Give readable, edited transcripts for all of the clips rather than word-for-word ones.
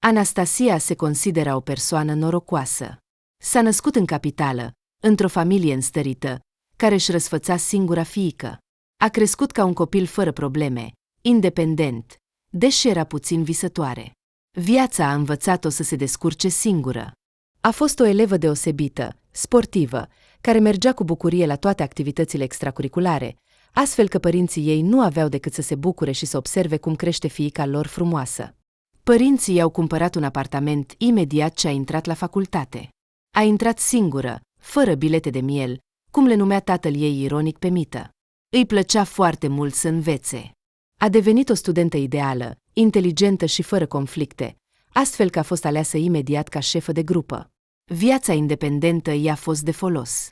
Anastasia se consideră o persoană norocoasă. S-a născut în capitală, într-o familie înstărită, care își răsfăța singura fiică. A crescut ca un copil fără probleme, independent, deși era puțin visătoare. Viața a învățat-o să se descurce singură. A fost o elevă deosebită, sportivă, care mergea cu bucurie la toate activitățile extracurriculare, astfel că părinții ei nu aveau decât să se bucure și să observe cum crește fiica lor frumoasă. Părinții i-au cumpărat un apartament imediat ce a intrat la facultate. A intrat singură, fără bilete de miel, cum le numea tatăl ei ironic pe mită. Îi plăcea foarte mult să învețe. A devenit o studentă ideală, inteligentă și fără conflicte, astfel că a fost aleasă imediat ca șefă de grupă. Viața independentă i-a fost de folos.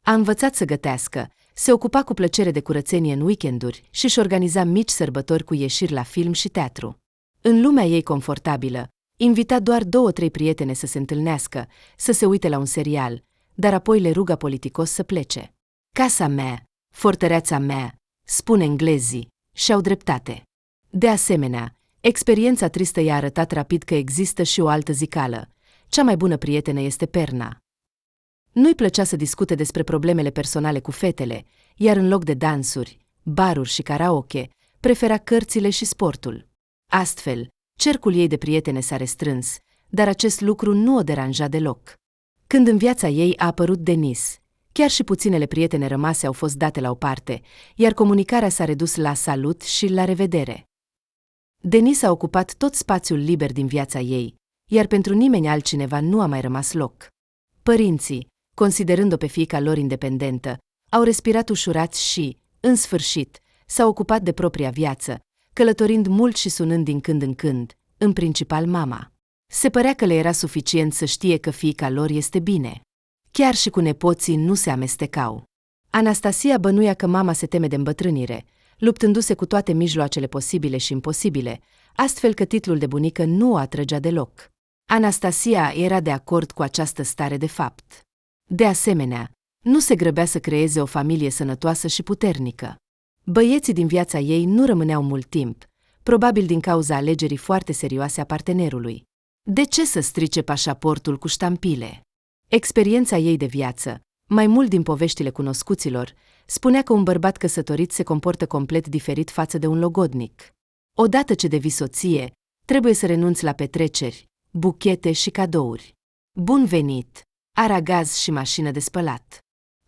A învățat să gătească, se ocupa cu plăcere de curățenie în weekenduri și își organiza mici sărbători cu ieșiri la film și teatru. În lumea ei confortabilă, invita doar 2-3 prietene să se întâlnească, să se uite la un serial, dar apoi le ruga politicos să plece. Casa mea, fortăreața mea, spune englezii, și-au dreptate. De asemenea, experiența tristă i-a arătat rapid că există și o altă zicală. Cea mai bună prietenă este Perna. Nu-i plăcea să discute despre problemele personale cu fetele, iar în loc de dansuri, baruri și karaoke, prefera cărțile și sportul. Astfel, cercul ei de prietene s-a restrâns, dar acest lucru nu o deranja deloc. Când în viața ei a apărut Denis, chiar și puținele prietene rămase au fost date la o parte, iar comunicarea s-a redus la salut și la revedere. Denis a ocupat tot spațiul liber din viața ei, iar pentru nimeni altcineva nu a mai rămas loc. Părinții, considerând-o pe fiica lor independentă, au respirat ușurați și, în sfârșit, s-au ocupat de propria viață, călătorind mult și sunând din când în când, în principal mama. Se părea că le era suficient să știe că fiica lor este bine. Chiar și cu nepoții nu se amestecau. Anastasia bănuia că mama se teme de îmbătrânire, luptându-se cu toate mijloacele posibile și imposibile, astfel că titlul de bunică nu o atrăgea deloc. Anastasia era de acord cu această stare de fapt. De asemenea, nu se grăbea să creeze o familie sănătoasă și puternică. Băieții din viața ei nu rămâneau mult timp, probabil din cauza alegerii foarte serioase a partenerului. De ce să strice pașaportul cu ștampile? Experiența ei de viață, mai mult din poveștile cunoscuților, spunea că un bărbat căsătorit se comportă complet diferit față de un logodnic. Odată ce devii soție, trebuie să renunți la petreceri, buchete și cadouri. Bun venit, aragaz și mașină de spălat.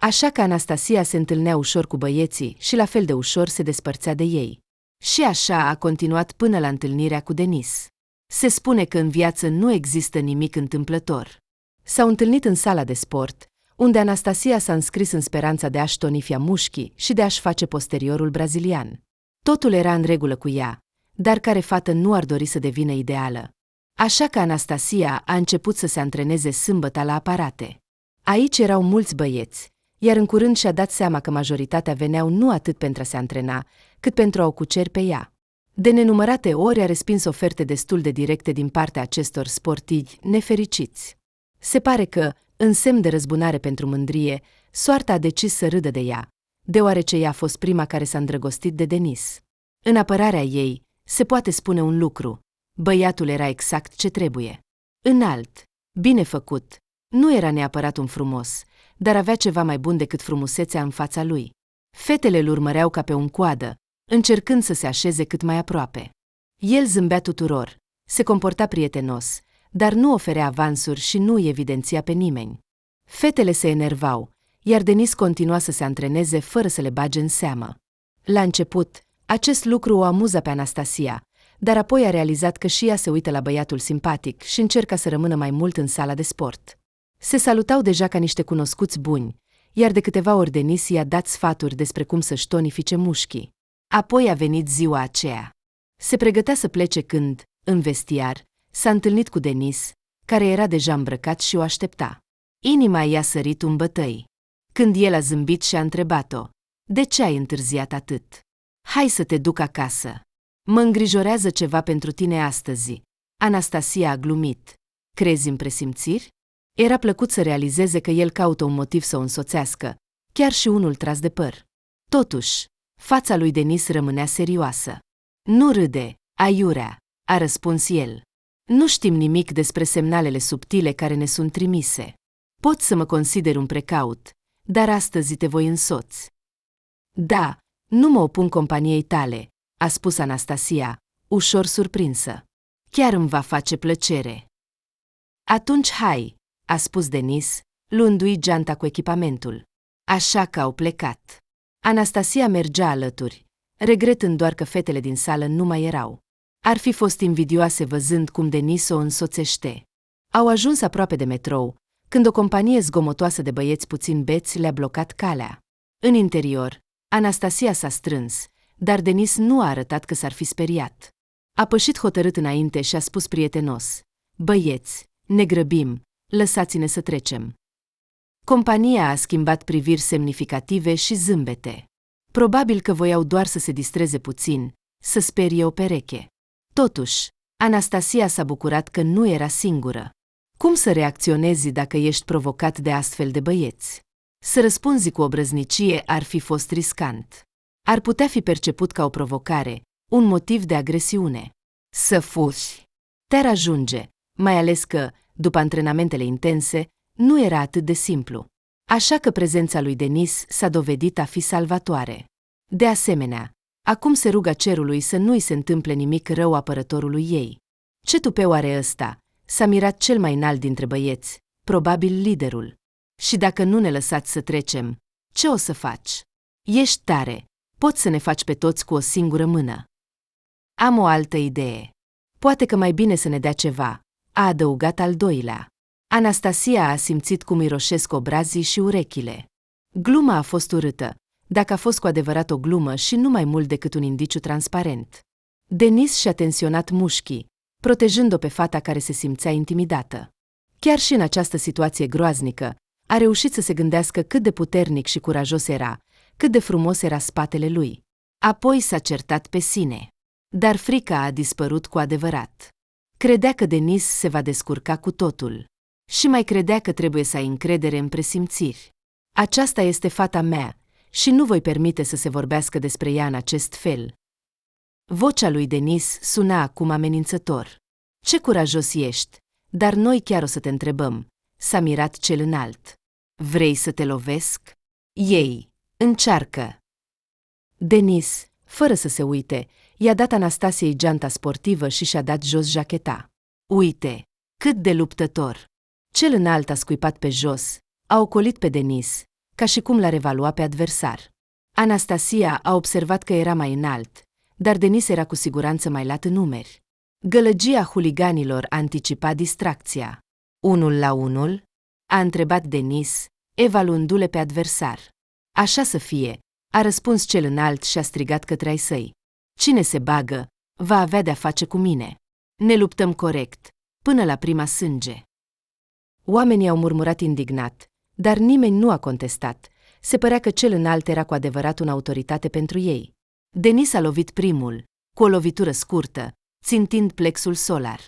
Așa că Anastasia se întâlnea ușor cu băieții și la fel de ușor se despărțea de ei. Și așa a continuat până la întâlnirea cu Denis. Se spune că în viață nu există nimic întâmplător. S-au întâlnit în sala de sport, unde Anastasia s-a înscris în speranța de a-și tonifia mușchii și de a-și face posteriorul brazilian. Totul era în regulă cu ea, dar care fată nu ar dori să devină ideală? Așa că Anastasia a început să se antreneze sâmbătă la aparate. Aici erau mulți băieți, iar în curând și-a dat seama că majoritatea veneau nu atât pentru a se antrena, cât pentru a o cuceri pe ea. De nenumărate ori a respins oferte destul de directe din partea acestor sportivi nefericiți. Se pare că, în semn de răzbunare pentru mândrie, soarta a decis să râdă de ea, deoarece ea a fost prima care s-a îndrăgostit de Denis. În apărarea ei, se poate spune un lucru: băiatul era exact ce trebuie. Înalt, bine făcut, nu era neapărat un frumos, dar avea ceva mai bun decât frumusețea în fața lui. Fetele îl urmăreau ca pe un coadă, încercând să se așeze cât mai aproape. El zâmbea tuturor, se comporta prietenos, dar nu oferea avansuri și nu îi evidenția pe nimeni. Fetele se enervau, iar Denis continua să se antreneze fără să le bage în seamă. La început, acest lucru o amuza pe Anastasia, dar apoi a realizat că și ea se uită la băiatul simpatic și încerca să rămână mai mult în sala de sport. Se salutau deja ca niște cunoscuți buni, iar de câteva ori Denis i-a dat sfaturi despre cum să-și tonifice mușchii. Apoi a venit ziua aceea. Se pregătea să plece când, în vestiar, s-a întâlnit cu Denis, care era deja îmbrăcat și o aștepta. Inima i-a sărit un bătăi. Când el a zâmbit și a întrebat-o: de ce ai întârziat atât? Hai să te duc acasă. Mă îngrijorează ceva pentru tine astăzi. Anastasia a glumit. Crezi în presimțiri? Era plăcut să realizeze că el caută un motiv să o însoțească, chiar și unul tras de păr. Totuși, fața lui Denis rămânea serioasă. Nu râde, aiurea, a răspuns el. Nu știm nimic despre semnalele subtile care ne sunt trimise. Pot să mă consider un precaut, dar astăzi te voi însoți. Da, nu mă opun companiei tale, a spus Anastasia, ușor surprinsă. Chiar îmi va face plăcere. Atunci hai, a spus Denis, luându-i geanta cu echipamentul. Așa că au plecat. Anastasia mergea alături, regretând doar că fetele din sală nu mai erau. Ar fi fost invidioase văzând cum Denis o însoțește. Au ajuns aproape de metrou, când o companie zgomotoasă de băieți puțin beți le-a blocat calea. În interior, Anastasia s-a strâns, dar Denis nu a arătat că s-ar fi speriat. A pășit hotărât înainte și a spus prietenos: băieți, ne grăbim, lăsați-ne să trecem. Compania a schimbat priviri semnificative și zâmbete. Probabil că voiau doar să se distreze puțin, să sperie o pereche. Totuși, Anastasia s-a bucurat că nu era singură. Cum să reacționezi dacă ești provocat de astfel de băieți? Să răspunzi cu obrăznicie ar fi fost riscant. Ar putea fi perceput ca o provocare, un motiv de agresiune. Să fugi. Te-ar ajunge, mai ales că, după antrenamentele intense, nu era atât de simplu. Așa că prezența lui Denis s-a dovedit a fi salvatoare. De asemenea, acum se ruga cerului să nu-i se întâmple nimic rău apărătorului ei. Ce tupeu are ăsta? S-a mirat cel mai înalt dintre băieți, probabil liderul. Și dacă nu ne lăsați să trecem, ce o să faci? Ești tare, poți să ne faci pe toți cu o singură mână. Am o altă idee. Poate că mai bine să ne dea ceva, a adăugat al doilea. Anastasia a simțit cum îi roșesc obrazii și urechile. Gluma a fost urâtă, dacă a fost cu adevărat o glumă și nu mai mult decât un indiciu transparent. Denis și-a tensionat mușchii, protejând-o pe fata care se simțea intimidată. Chiar și în această situație groaznică, a reușit să se gândească cât de puternic și curajos era, cât de frumos era spatele lui. Apoi s-a certat pe sine. Dar frica a dispărut cu adevărat. Credea că Denis se va descurca cu totul. Și mai credea că trebuie să ai încredere în presimțiri. Aceasta este fata mea și nu voi permite să se vorbească despre ea în acest fel. Vocea lui Denis suna acum amenințător. Ce curajos ești, dar noi chiar o să te întrebăm, s-a mirat cel înalt. Vrei să te lovesc? Ei, încearcă. Denis, fără să se uite, i-a dat Anastasiei geanta sportivă și și-a dat jos jacheta. Uite, cât de luptător! Cel înalt a scuipat pe jos, a ocolit pe Denis, ca și cum l-a revalua pe adversar. Anastasia a observat că era mai înalt, dar Denis era cu siguranță mai lat în numeri. Gălăgia huliganilor anticipa distracția. 1-1? A întrebat Denis, evaluându-le pe adversar. Așa să fie, a răspuns cel înalt și a strigat către ai săi. Cine se bagă, va avea de-a face cu mine. Ne luptăm corect, până la prima sânge. Oamenii au murmurat indignat, dar nimeni nu a contestat. Se părea că cel înalt era cu adevărat o autoritate pentru ei. Denis a lovit primul, cu o lovitură scurtă, țintind plexul solar.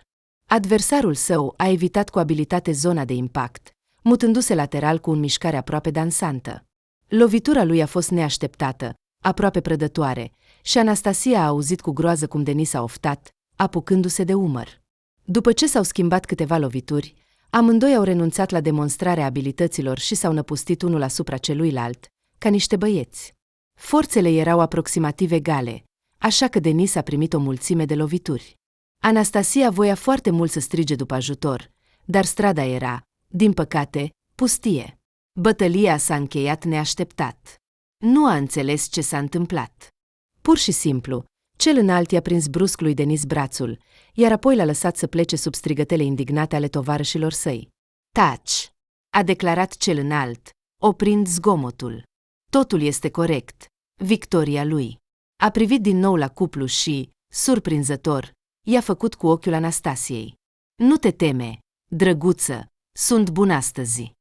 Adversarul său a evitat cu abilitate zona de impact, mutându-se lateral cu o mișcare aproape dansantă. Lovitura lui a fost neașteptată, aproape prădătoare, și Anastasia a auzit cu groază cum Denis a oftat, apucându-se de umăr. După ce s-au schimbat câteva lovituri, amândoi au renunțat la demonstrarea abilităților și s-au năpustit unul asupra celuilalt, ca niște băieți. Forțele erau aproximativ egale, așa că Denis a primit o mulțime de lovituri. Anastasia voia foarte mult să strige după ajutor, dar strada era, din păcate, pustie. Bătălia s-a încheiat neașteptat. Nu a înțeles ce s-a întâmplat. Pur și simplu, cel înalt i-a prins brusc lui Denis brațul, iar apoi l-a lăsat să plece sub strigătele indignate ale tovarășilor săi. Taci! A declarat cel înalt, oprind zgomotul. Totul este corect. Victoria lui. A privit din nou la cuplu și, surprinzător, i-a făcut cu ochiul Anastasiei. Nu te teme, drăguță, sunt bun astăzi.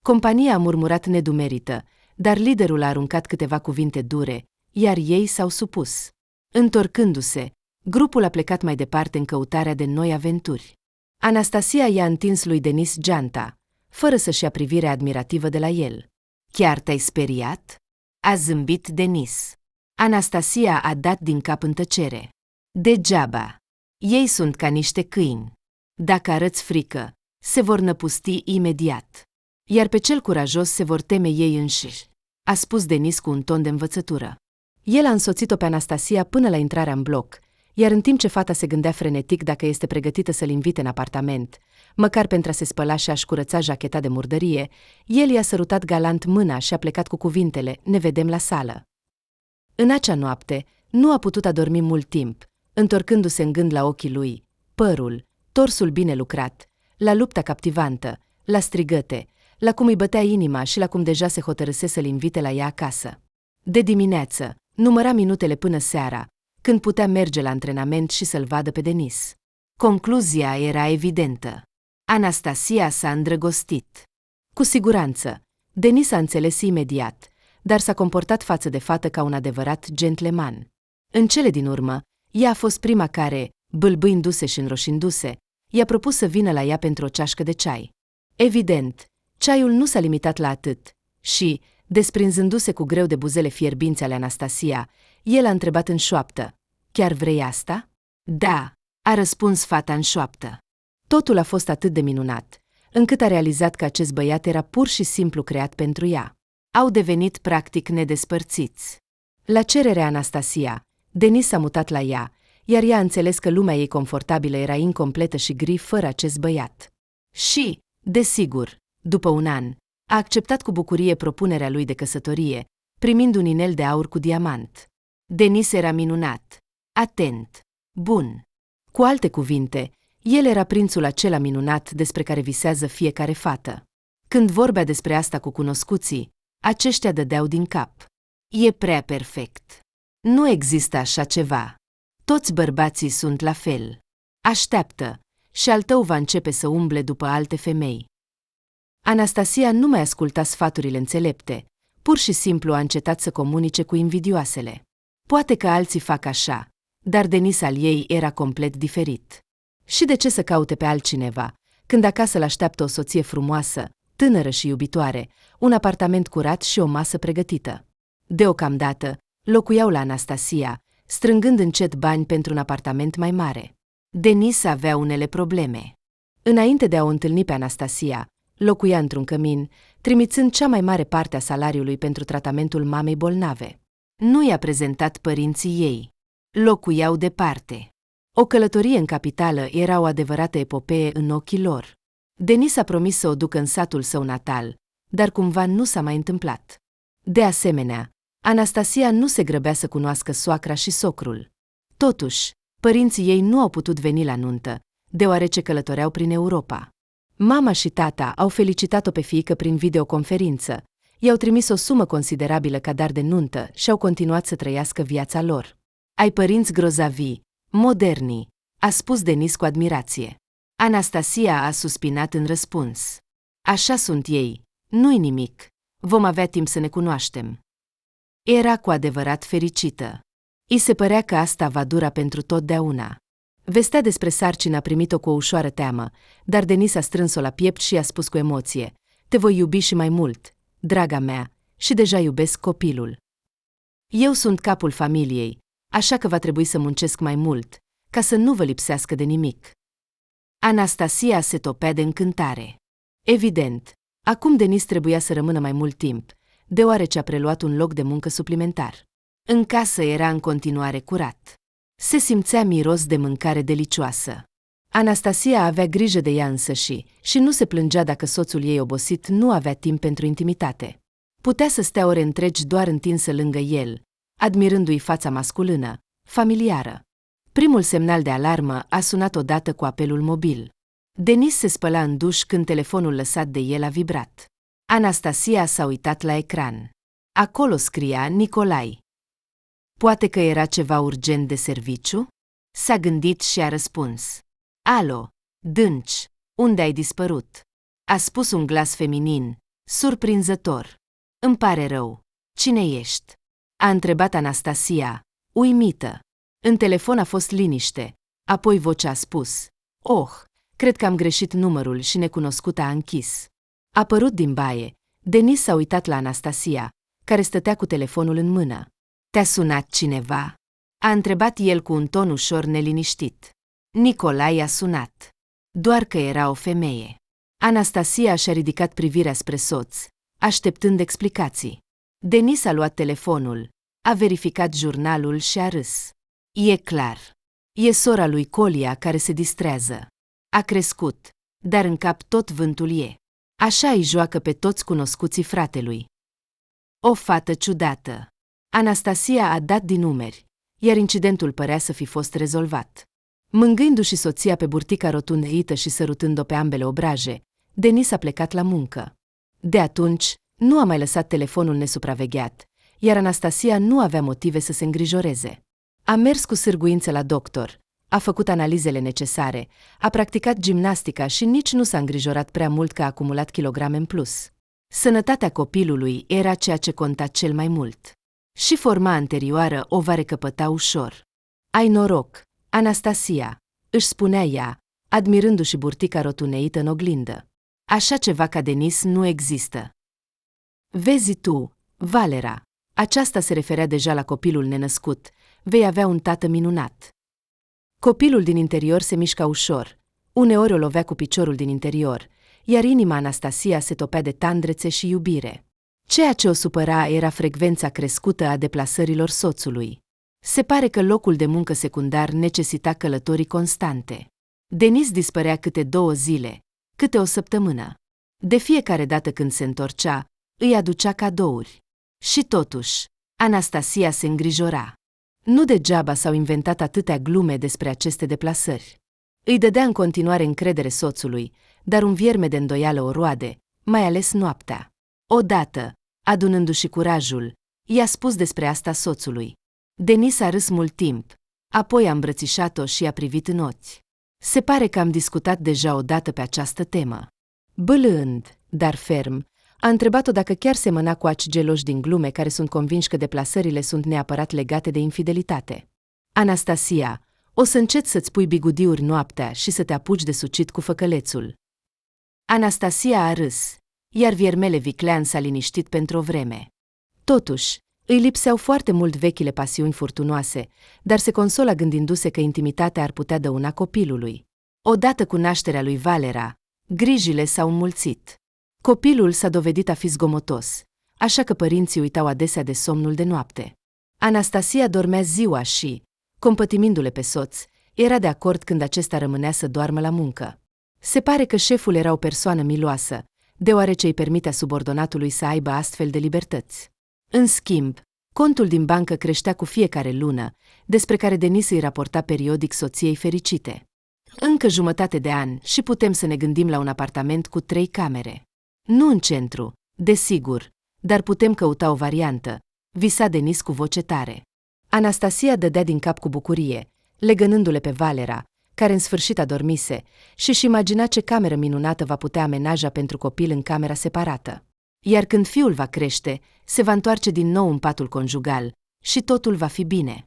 Compania a murmurat nedumerită, dar liderul a aruncat câteva cuvinte dure, iar ei s-au supus. Întorcându-se, grupul a plecat mai departe în căutarea de noi aventuri. Anastasia i-a întins lui Denis geanta, fără să-și ia privirea admirativă de la el. Chiar te-ai speriat? A zâmbit Denis. Anastasia a dat din cap în tăcere. Degeaba. Ei sunt ca niște câini. Dacă arăți frică, se vor năpusti imediat. Iar pe cel curajos se vor teme ei înșiși, a spus Denis cu un ton de învățătură. El a însoțit-o pe Anastasia până la intrarea în bloc, iar în timp ce fata se gândea frenetic dacă este pregătită să-l invite în apartament, măcar pentru a se spăla și a-și curăța jacheta de murdărie, el i-a sărutat galant mâna și a plecat cu cuvintele: "Ne vedem la sală." În acea noapte, nu a putut adormi mult timp, întorcându-se în gând la ochii lui, părul, torsul bine lucrat, la lupta captivantă, la strigăte, la cum îi bătea inima și la cum deja se hotărâse să-l invite la ea acasă. De dimineață, număra minutele până seara, când putea merge la antrenament și să-l vadă pe Denis. Concluzia era evidentă. Anastasia s-a îndrăgostit. Cu siguranță, Denis a înțeles imediat, dar s-a comportat față de fată ca un adevărat gentleman. În cele din urmă, ea a fost prima care, bâlbâindu-se și înroșindu-se, i-a propus să vină la ea pentru o ceașcă de ceai. Evident, ceaiul nu s-a limitat la atât și, desprinzându-se cu greu de buzele fierbinți ale Anastasia, el a întrebat în șoaptă: "Chiar vrei asta?" "Da," a răspuns fata în șoaptă. Totul a fost atât de minunat, încât a realizat că acest băiat era pur și simplu creat pentru ea. Au devenit practic nedespărțiți. La cererea Anastasia, Denis s-a mutat la ea, iar ea a înțeles că lumea ei confortabilă era incompletă și gri fără acest băiat. Și, desigur, după un an, a acceptat cu bucurie propunerea lui de căsătorie, primind un inel de aur cu diamant. Denis era minunat, atent, bun. Cu alte cuvinte, el era prințul acela minunat despre care visează fiecare fată. Când vorbea despre asta cu cunoscuții, aceștia dădeau din cap. "E prea perfect. Nu există așa ceva. Toți bărbații sunt la fel. Așteaptă, și al tău va începe să umble după alte femei." Anastasia nu mai asculta sfaturile înțelepte, pur și simplu a încetat să comunice cu invidioasele. Poate că alții fac așa, dar Denis al ei era complet diferit. Și de ce să caute pe altcineva, când acasă l-așteaptă o soție frumoasă, tânără și iubitoare, un apartament curat și o masă pregătită? Deocamdată, locuiau la Anastasia, strângând încet bani pentru un apartament mai mare. Denis avea unele probleme. Înainte de a o întâlni pe Anastasia, locuia într-un cămin, trimițând cea mai mare parte a salariului pentru tratamentul mamei bolnave. Nu i-a prezentat părinții ei. Locuiau departe. O călătorie în capitală era o adevărată epopee în ochii lor. Denis a promis să o ducă în satul său natal, dar cumva nu s-a mai întâmplat. De asemenea, Anastasia nu se grăbea să cunoască soacra și socrul. Totuși, părinții ei nu au putut veni la nuntă, deoarece călătoreau prin Europa. Mama și tata au felicitat-o pe fiică prin videoconferință, i-au trimis o sumă considerabilă ca dar de nuntă și au continuat să trăiască viața lor. "Ai părinți grozavi, moderni," a spus Denis cu admirație. Anastasia a suspinat în răspuns. "Așa sunt ei, nu-i nimic, vom avea timp să ne cunoaștem." Era cu adevărat fericită. I se părea că asta va dura pentru totdeauna. Vestea despre sarcină a primit-o cu o ușoară teamă, dar Denis a strâns-o la piept și i-a spus cu emoție: "Te voi iubi și mai mult, draga mea, și deja iubesc copilul. Eu sunt capul familiei, așa că va trebui să muncesc mai mult, ca să nu vă lipsească de nimic." Anastasia se topea de încântare. Evident, acum Denis trebuia să rămână mai mult timp, deoarece a preluat un loc de muncă suplimentar. În casă era în continuare curat. Se simțea miros de mâncare delicioasă. Anastasia avea grijă de ea însăși și nu se plângea dacă soțul ei obosit nu avea timp pentru intimitate. Putea să stea ore întregi doar întinsă lângă el, admirându-i fața masculină, familiară. Primul semnal de alarmă a sunat odată cu apelul mobil. Denis se spăla în duș când telefonul lăsat de el a vibrat. Anastasia s-a uitat la ecran. Acolo scria Nicolai. Poate că era ceva urgent de serviciu? S-a gândit și a răspuns. "Alo, Dânci, unde ai dispărut?" A spus un glas feminin, surprinzător. "Îmi pare rău. Cine ești?" A întrebat Anastasia, uimită. În telefon a fost liniște, apoi vocea a spus: "Oh, cred că am greșit numărul și necunoscuta a închis." Apărut din baie, Denis s-a uitat la Anastasia, care stătea cu telefonul în mână. "Te-a sunat cineva?" a întrebat el cu un ton ușor neliniștit. "Nicolai a sunat." doar că era o femeie. Anastasia și-a ridicat privirea spre soț, așteptând explicații. Denis a luat telefonul, a verificat jurnalul și a râs. E clar. E sora lui Colia care se distrează. A crescut, dar în cap tot vântul e. Așa îi joacă pe toți cunoscuții fratelui. O fată ciudată. Anastasia a dat din numeri, iar incidentul părea să fi fost rezolvat. Mângâindu-și soția pe burtica rotundeită și sărutând-o pe ambele obraje, Denis a plecat la muncă. De atunci, nu a mai lăsat telefonul nesupravegheat, iar Anastasia nu avea motive să se îngrijoreze. A mers cu sârguință la doctor, a făcut analizele necesare, a practicat gimnastica și nici nu s-a îngrijorat prea mult că a acumulat kilograme în plus. Sănătatea copilului era ceea ce conta cel mai mult. Și forma anterioară o va recăpăta ușor. Ai noroc, Anastasia, își spunea ea, admirându-și burtica rotuneită în oglindă. Așa ceva ca Denis nu există. Vezi tu, Valera, aceasta se referea deja la copilul nenăscut, vei avea un tată minunat. Copilul din interior se mișca ușor, uneori o lovea cu piciorul din interior, iar inima Anastasia se topea de tandrețe și iubire. Ceea ce o supăra era frecvența crescută a deplasărilor soțului. Se pare că locul de muncă secundar necesita călătorii constante. Denis dispărea câte 2 zile, câte o săptămână. De fiecare dată când se întorcea, îi aducea cadouri. Și totuși, Anastasia se îngrijora. Nu degeaba s-au inventat atâtea glume despre aceste deplasări. Îi dădea în continuare încredere soțului, dar un vierme de îndoială o roade, mai ales noaptea. Odată, adunându-și curajul, i-a spus despre asta soțului. Denis a râs mult timp, apoi a îmbrățișat-o și a privit în ochi. Se pare că am discutat deja odată pe această temă. Bâlând, dar ferm, a întrebat-o dacă chiar semăna cu aci geloși din glume care sunt convinși că deplasările sunt neapărat legate de infidelitate. Anastasia, o să înceți să-ți pui bigudiuri noaptea și să te apuci de sucit cu făcălețul. Anastasia a râs, iar Viermele Viclean s-a liniștit pentru o vreme. Totuși, îi lipseau foarte mult vechile pasiuni furtunoase, dar se consola gândindu-se că intimitatea ar putea dăuna copilului. Odată cu nașterea lui Valera, grijile s-au înmulțit. Copilul s-a dovedit a fi zgomotos, așa că părinții uitau adesea de somnul de noapte. Anastasia dormea ziua și, compătimindu-le pe soț, era de acord când acesta rămânea să doarmă la muncă. Se pare că șeful era o persoană miloasă, deoarece îi permitea subordonatului să aibă astfel de libertăți. În schimb, contul din bancă creștea cu fiecare lună, despre care Denis îi raporta periodic soției fericite. Încă jumătate de an și putem să ne gândim la un apartament cu 3 camere. Nu în centru, desigur, dar putem căuta o variantă, visa Denis cu voce tare. Anastasia dădea din cap cu bucurie, legănându-le pe Valera, care în sfârșit adormise, și-și imagina ce cameră minunată va putea amenaja pentru copil în camera separată. Iar când fiul va crește, se va întoarce din nou în patul conjugal și totul va fi bine.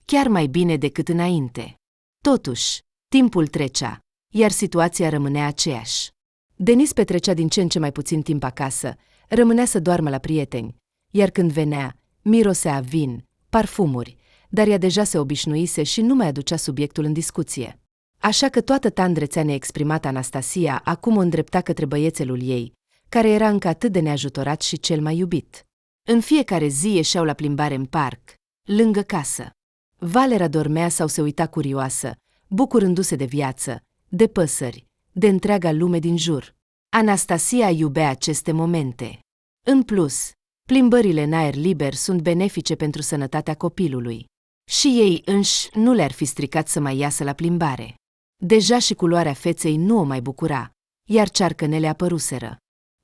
Chiar mai bine decât înainte. Totuși, timpul trecea, iar situația rămânea aceeași. Denis petrecea din ce în ce mai puțin timp acasă, rămânea să doarmă la prieteni, iar când venea, mirosea a vin, parfumuri, dar ea deja se obișnuise și nu mai aducea subiectul în discuție. Așa că toată tandrețea neexprimată Anastasia acum o îndrepta către băiețelul ei, care era încă atât de neajutorat și cel mai iubit. În fiecare zi ieșeau la plimbare în parc, lângă casă. Valera dormea sau se uita curioasă, bucurându-se de viață, de păsări, de întreaga lume din jur. Anastasia iubea aceste momente. În plus, plimbările în aer liber sunt benefice pentru sănătatea copilului. Și ei înși nu le-ar fi stricat să mai iasă la plimbare. Deja și culoarea feței nu o mai bucura, iar cearcănele apăruseră.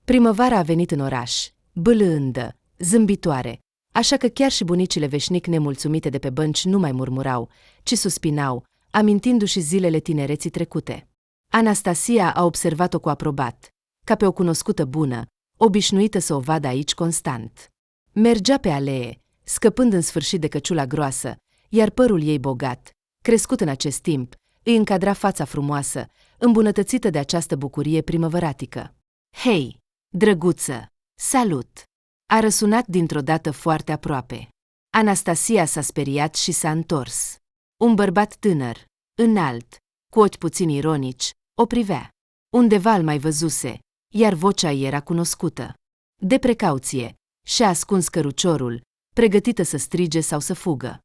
Primăvara a venit în oraș, bâlândă, zâmbitoare, așa că chiar și bunicile veșnic nemulțumite de pe bănci nu mai murmurau, ci suspinau, amintindu-și zilele tinereții trecute. Anastasia a observat-o cu aprobat, ca pe o cunoscută bună, obișnuită să o vadă aici constant. Mergea pe alee, scăpând în sfârșit de căciula groasă, iar părul ei bogat, crescut în acest timp, îi încadra fața frumoasă, îmbunătățită de această bucurie primăvăratică. Hei, drăguță, salut! A răsunat dintr-o dată foarte aproape. Anastasia s-a speriat și s-a întors. Un bărbat tânăr, înalt, cu ochi puțin ironici, O privea. Undeva îl mai văzuse, iar vocea ei era cunoscută. De precauție, și-a ascuns căruciorul, pregătită să strige sau să fugă.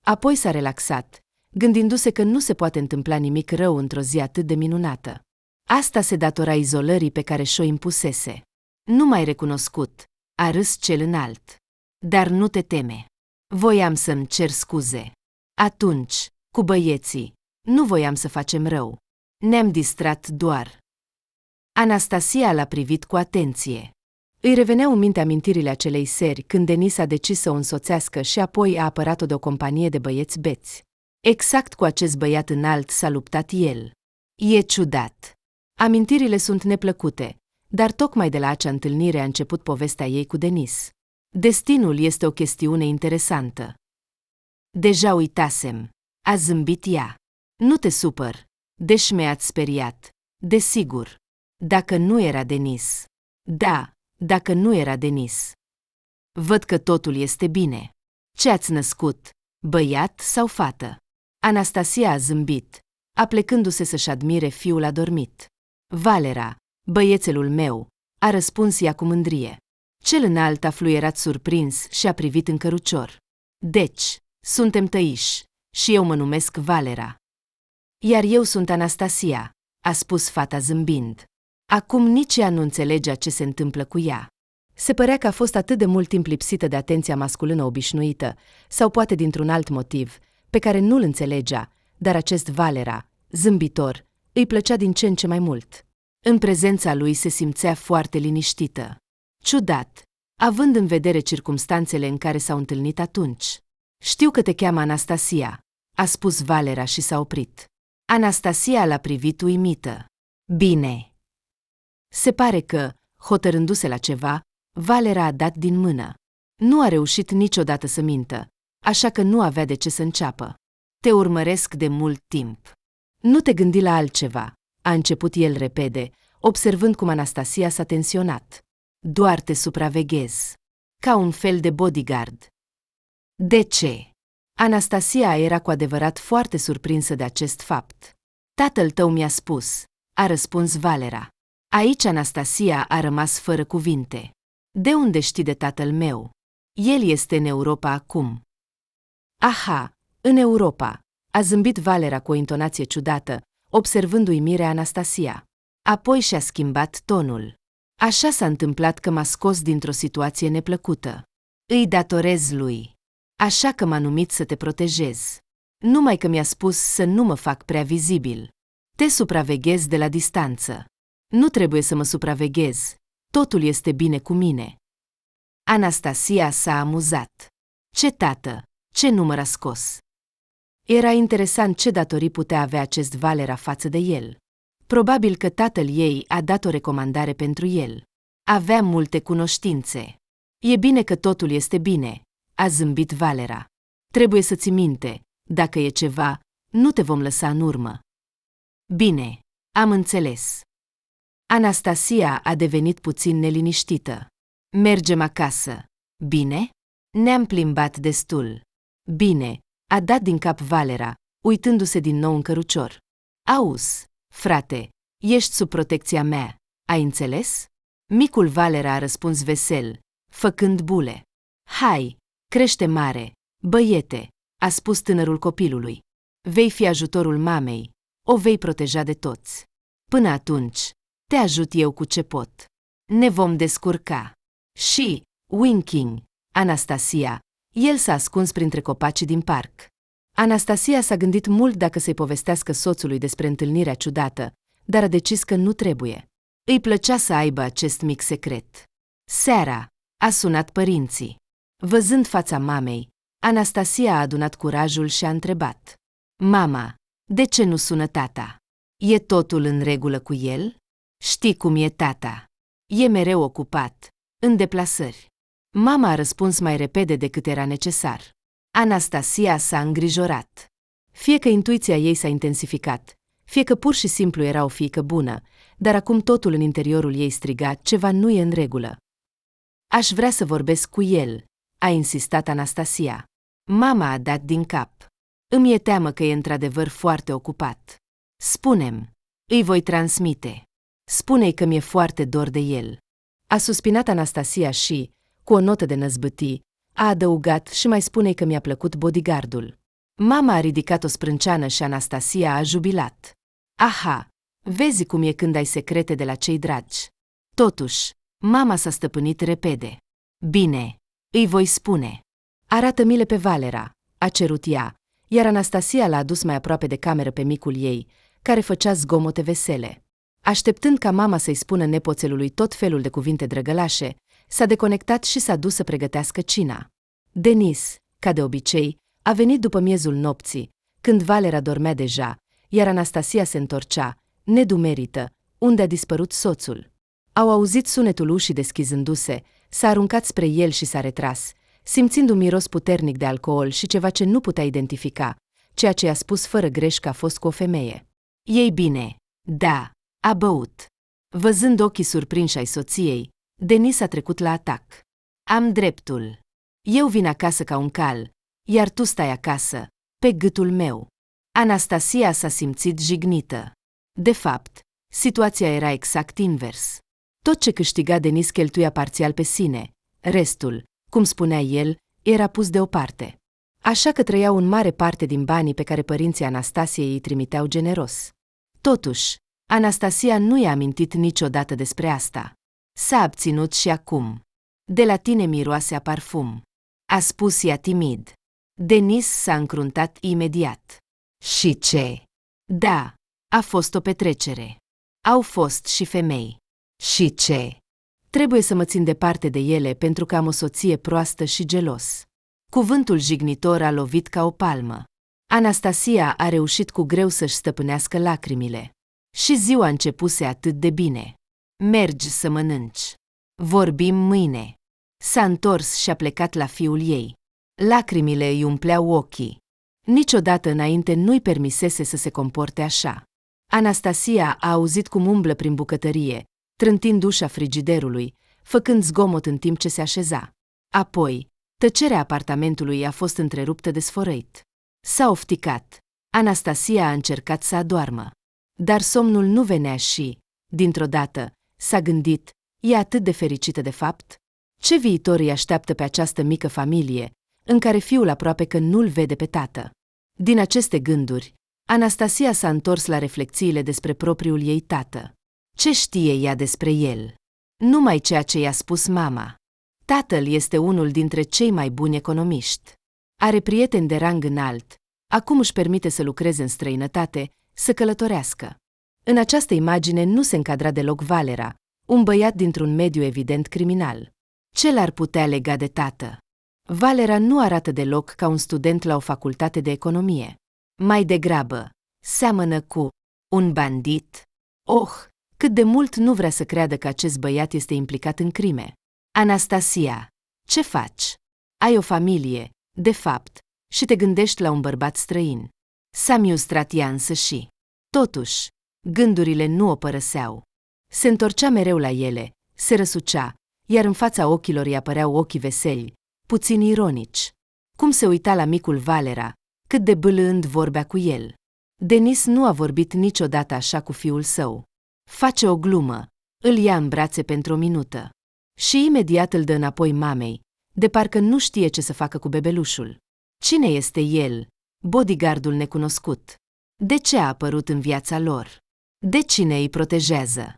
Apoi s-a relaxat, gândindu-se că nu se poate întâmpla nimic rău într-o zi atât de minunată. Asta se datora izolării pe care și-o impusese. Nu m-ai recunoscut, a râs cel înalt. Dar nu te teme. Voiam să-mi cer scuze. Atunci, cu băieții, nu voiam să facem rău. Ne-am distrat doar. Anastasia l-a privit cu atenție. Îi reveneau în minte amintirile acelei seri când Denis a decis să o însoțească și apoi a apărat-o de o companie de băieți beți. Exact cu acest băiat înalt s-a luptat el. E ciudat. Amintirile sunt neplăcute, dar tocmai de la acea întâlnire a început povestea ei cu Denis. Destinul este o chestiune interesantă. Deja uitasem. A zâmbit ea. Nu te supăr. Deși mi-ați speriat. Desigur. Dacă nu era Denis. Da, dacă nu era Denis. Văd că totul este bine. Ce ați născut? Băiat sau fată? Anastasia a zâmbit, aplecându-se să-și admire fiul adormit. Valera, băiețelul meu, a răspuns ea cu mândrie. Cel înalt a fluierat surprins și a privit în cărucior. Deci, suntem tăiși, și eu mă numesc Valera. Iar eu sunt Anastasia, a spus fata zâmbind. Acum nici ea nu înțelegea ce se întâmplă cu ea. Se părea că a fost atât de mult timp lipsită de atenția masculină obișnuită, sau poate dintr-un alt motiv, pe care nu-l înțelegea, dar acest Valera, zâmbitor, îi plăcea din ce în ce mai mult. În prezența lui se simțea foarte liniștită. Ciudat, având în vedere circumstanțele în care s-au întâlnit atunci. Știu că te cheamă Anastasia, a spus Valera și s-a oprit. Anastasia l-a privit uimită. Bine. Se pare că, hotărându-se la ceva, Valera a dat din mână. Nu a reușit niciodată să mintă, așa că nu avea de ce să înceapă. Te urmăresc de mult timp. Nu te gândi la altceva, a început el repede, observând cum Anastasia s-a tensionat. Doar te supraveghez. Ca un fel de bodyguard. De ce? Anastasia era cu adevărat foarte surprinsă de acest fapt. Tatăl tău mi-a spus, a răspuns Valera. Aici Anastasia a rămas fără cuvinte. De unde știi de tatăl meu? El este în Europa acum. Aha, în Europa, a zâmbit Valera cu o intonație ciudată, observând uimirea Anastasia. Apoi și-a schimbat tonul. Așa s-a întâmplat că m-a scos dintr-o situație neplăcută. Îi datorez lui. Așa că m-a numit să te protejez. Numai că mi-a spus să nu mă fac prea vizibil. Te supraveghez de la distanță. Nu trebuie să mă supraveghez. Totul este bine cu mine. Anastasia s-a amuzat. Ce tată, ce număr a scos? Era interesant ce datorii putea avea acest Valera față de el. Probabil că tatăl ei a dat o recomandare pentru el. Avea multe cunoștințe. E bine că totul este bine, a zâmbit Valera. Trebuie să ții minte, dacă e ceva, nu te vom lăsa în urmă. Bine, am înțeles. Anastasia a devenit puțin neliniștită. Mergem acasă. Bine? Ne-am plimbat destul. Bine, a dat din cap Valera, uitându-se din nou în cărucior. Auzi, frate, ești sub protecția mea, ai înțeles? Micul Valera a răspuns vesel, făcând bule. Hai, crește mare, băiete, a spus tânărul copilului. Vei fi ajutorul mamei, o vei proteja de toți. Până atunci, te ajut eu cu ce pot. Ne vom descurca. Și, winking, Anastasia, el s-a ascuns printre copacii din parc. Anastasia s-a gândit mult dacă să-i povestească soțului despre întâlnirea ciudată, dar a decis că nu trebuie. Îi plăcea să aibă acest mic secret. Seara, a sunat părinții. Văzând fața mamei, Anastasia a adunat curajul și a întrebat. Mama, de ce nu sună tata? E totul în regulă cu el? Știi cum e tata. E mereu ocupat, în deplasări. Mama a răspuns mai repede decât era necesar. Anastasia s-a îngrijorat. Fie că intuiția ei s-a intensificat, fie că pur și simplu era o fiică bună, dar acum totul în interiorul ei striga, ceva nu e în regulă. Aș vrea să vorbesc cu el, a insistat Anastasia. Mama a dat din cap. Îmi e teamă că e într-adevăr foarte ocupat. Spune-mi, Îi voi transmite. Spune-i că mi-e foarte dor de el. A suspinat Anastasia și, cu o notă de năzbâtii, a adăugat și mai spune-i că mi-a plăcut bodyguardul. Mama a ridicat o sprânceană și Anastasia a jubilat. Aha, vezi cum e când ai secrete de la cei dragi. Totuși, mama s-a stăpânit repede. Bine, îi voi spune. Arată-mi-le pe Valera, a cerut ea, iar Anastasia l-a adus mai aproape de cameră pe micul ei, care făcea zgomote vesele. Așteptând ca mama să-i spună nepoțelului tot felul de cuvinte drăgălașe, s-a deconectat și s-a dus să pregătească cina. Denis, ca de obicei, a venit după miezul nopții, când Valera dormea deja, iar Anastasia se întorcea, nedumerită, unde a dispărut soțul. Au auzit sunetul ușii deschizându-se, s-a aruncat spre el și s-a retras, simțind un miros puternic de alcool și ceva ce nu putea identifica, ceea ce i-a spus fără greș că a fost cu o femeie. Ei bine, da, a băut. Văzând ochii surprinși ai soției, Denis a trecut la atac. Am dreptul. Eu vin acasă ca un cal, iar tu stai acasă, pe gâtul meu. Anastasia s-a simțit jignită. De fapt, situația era exact invers. Tot ce câștiga Denis cheltuia parțial pe sine, restul, cum spunea el, era pus deoparte. Așa că trăiau în mare parte din banii pe care părinții Anastasiei îi trimiteau generos. Totuși, Anastasia nu i-a amintit niciodată despre asta. S-a abținut și acum. De la tine miroase a parfum. A spus ea timid. Denis s-a încruntat imediat. Și ce? Da, a fost o petrecere. Au fost și femei. Și ce? Trebuie să mă țin departe de ele pentru că am o soție proastă și gelos. Cuvântul jignitor a lovit ca o palmă. Anastasia a reușit cu greu să-și stăpânească lacrimile. Și ziua începuse atât de bine. Mergi să mănânci. Vorbim mâine. S-a întors și a plecat la fiul ei. Lacrimile îi umpleau ochii. Niciodată înainte nu-i permisese să se comporte așa. Anastasia a auzit cum umblă prin bucătărie, trântind ușa frigiderului, făcând zgomot în timp ce se așeza. Apoi, tăcerea apartamentului a fost întreruptă de sfărăit. S-a ofticat. Anastasia a încercat să adoarmă. Dar somnul nu venea și, dintr-o dată, s-a gândit, e atât de fericită de fapt? Ce viitor îi așteaptă pe această mică familie, în care fiul aproape că nu-l vede pe tată? Din aceste gânduri, Anastasia s-a întors la reflexiile despre propriul ei tată. Ce știe ea despre el? Numai ceea ce i-a spus mama. Tatăl este unul dintre cei mai buni economiști. Are prieteni de rang înalt, acum își permite să lucreze în străinătate, să călătorească. În această imagine nu se încadra deloc Valera, un băiat dintr-un mediu evident criminal. Ce l-ar putea lega de tată? Valera nu arată deloc ca un student la o facultate de economie. Mai degrabă, seamănă cu un bandit. Oh, cât de mult nu vrea să creadă că acest băiat este implicat în crime. Anastasia, ce faci? Ai o familie, de fapt, și te gândești la un bărbat străin. S-a miustrat ea însă și. Totuși, gândurile nu o părăseau. Se întorcea mereu la ele, se răsucea, iar în fața ochilor îi apăreau ochii veseli, puțin ironici. Cum se uita la micul Valera, cât de bâlând vorbea cu el. Denis nu a vorbit niciodată așa cu fiul său. Face o glumă, îl ia în brațe pentru o minută. Și imediat îl dă înapoi mamei, de parcă nu știe ce să facă cu bebelușul. Cine este el, bodyguardul necunoscut? De ce a apărut în viața lor? De cine îi protejează?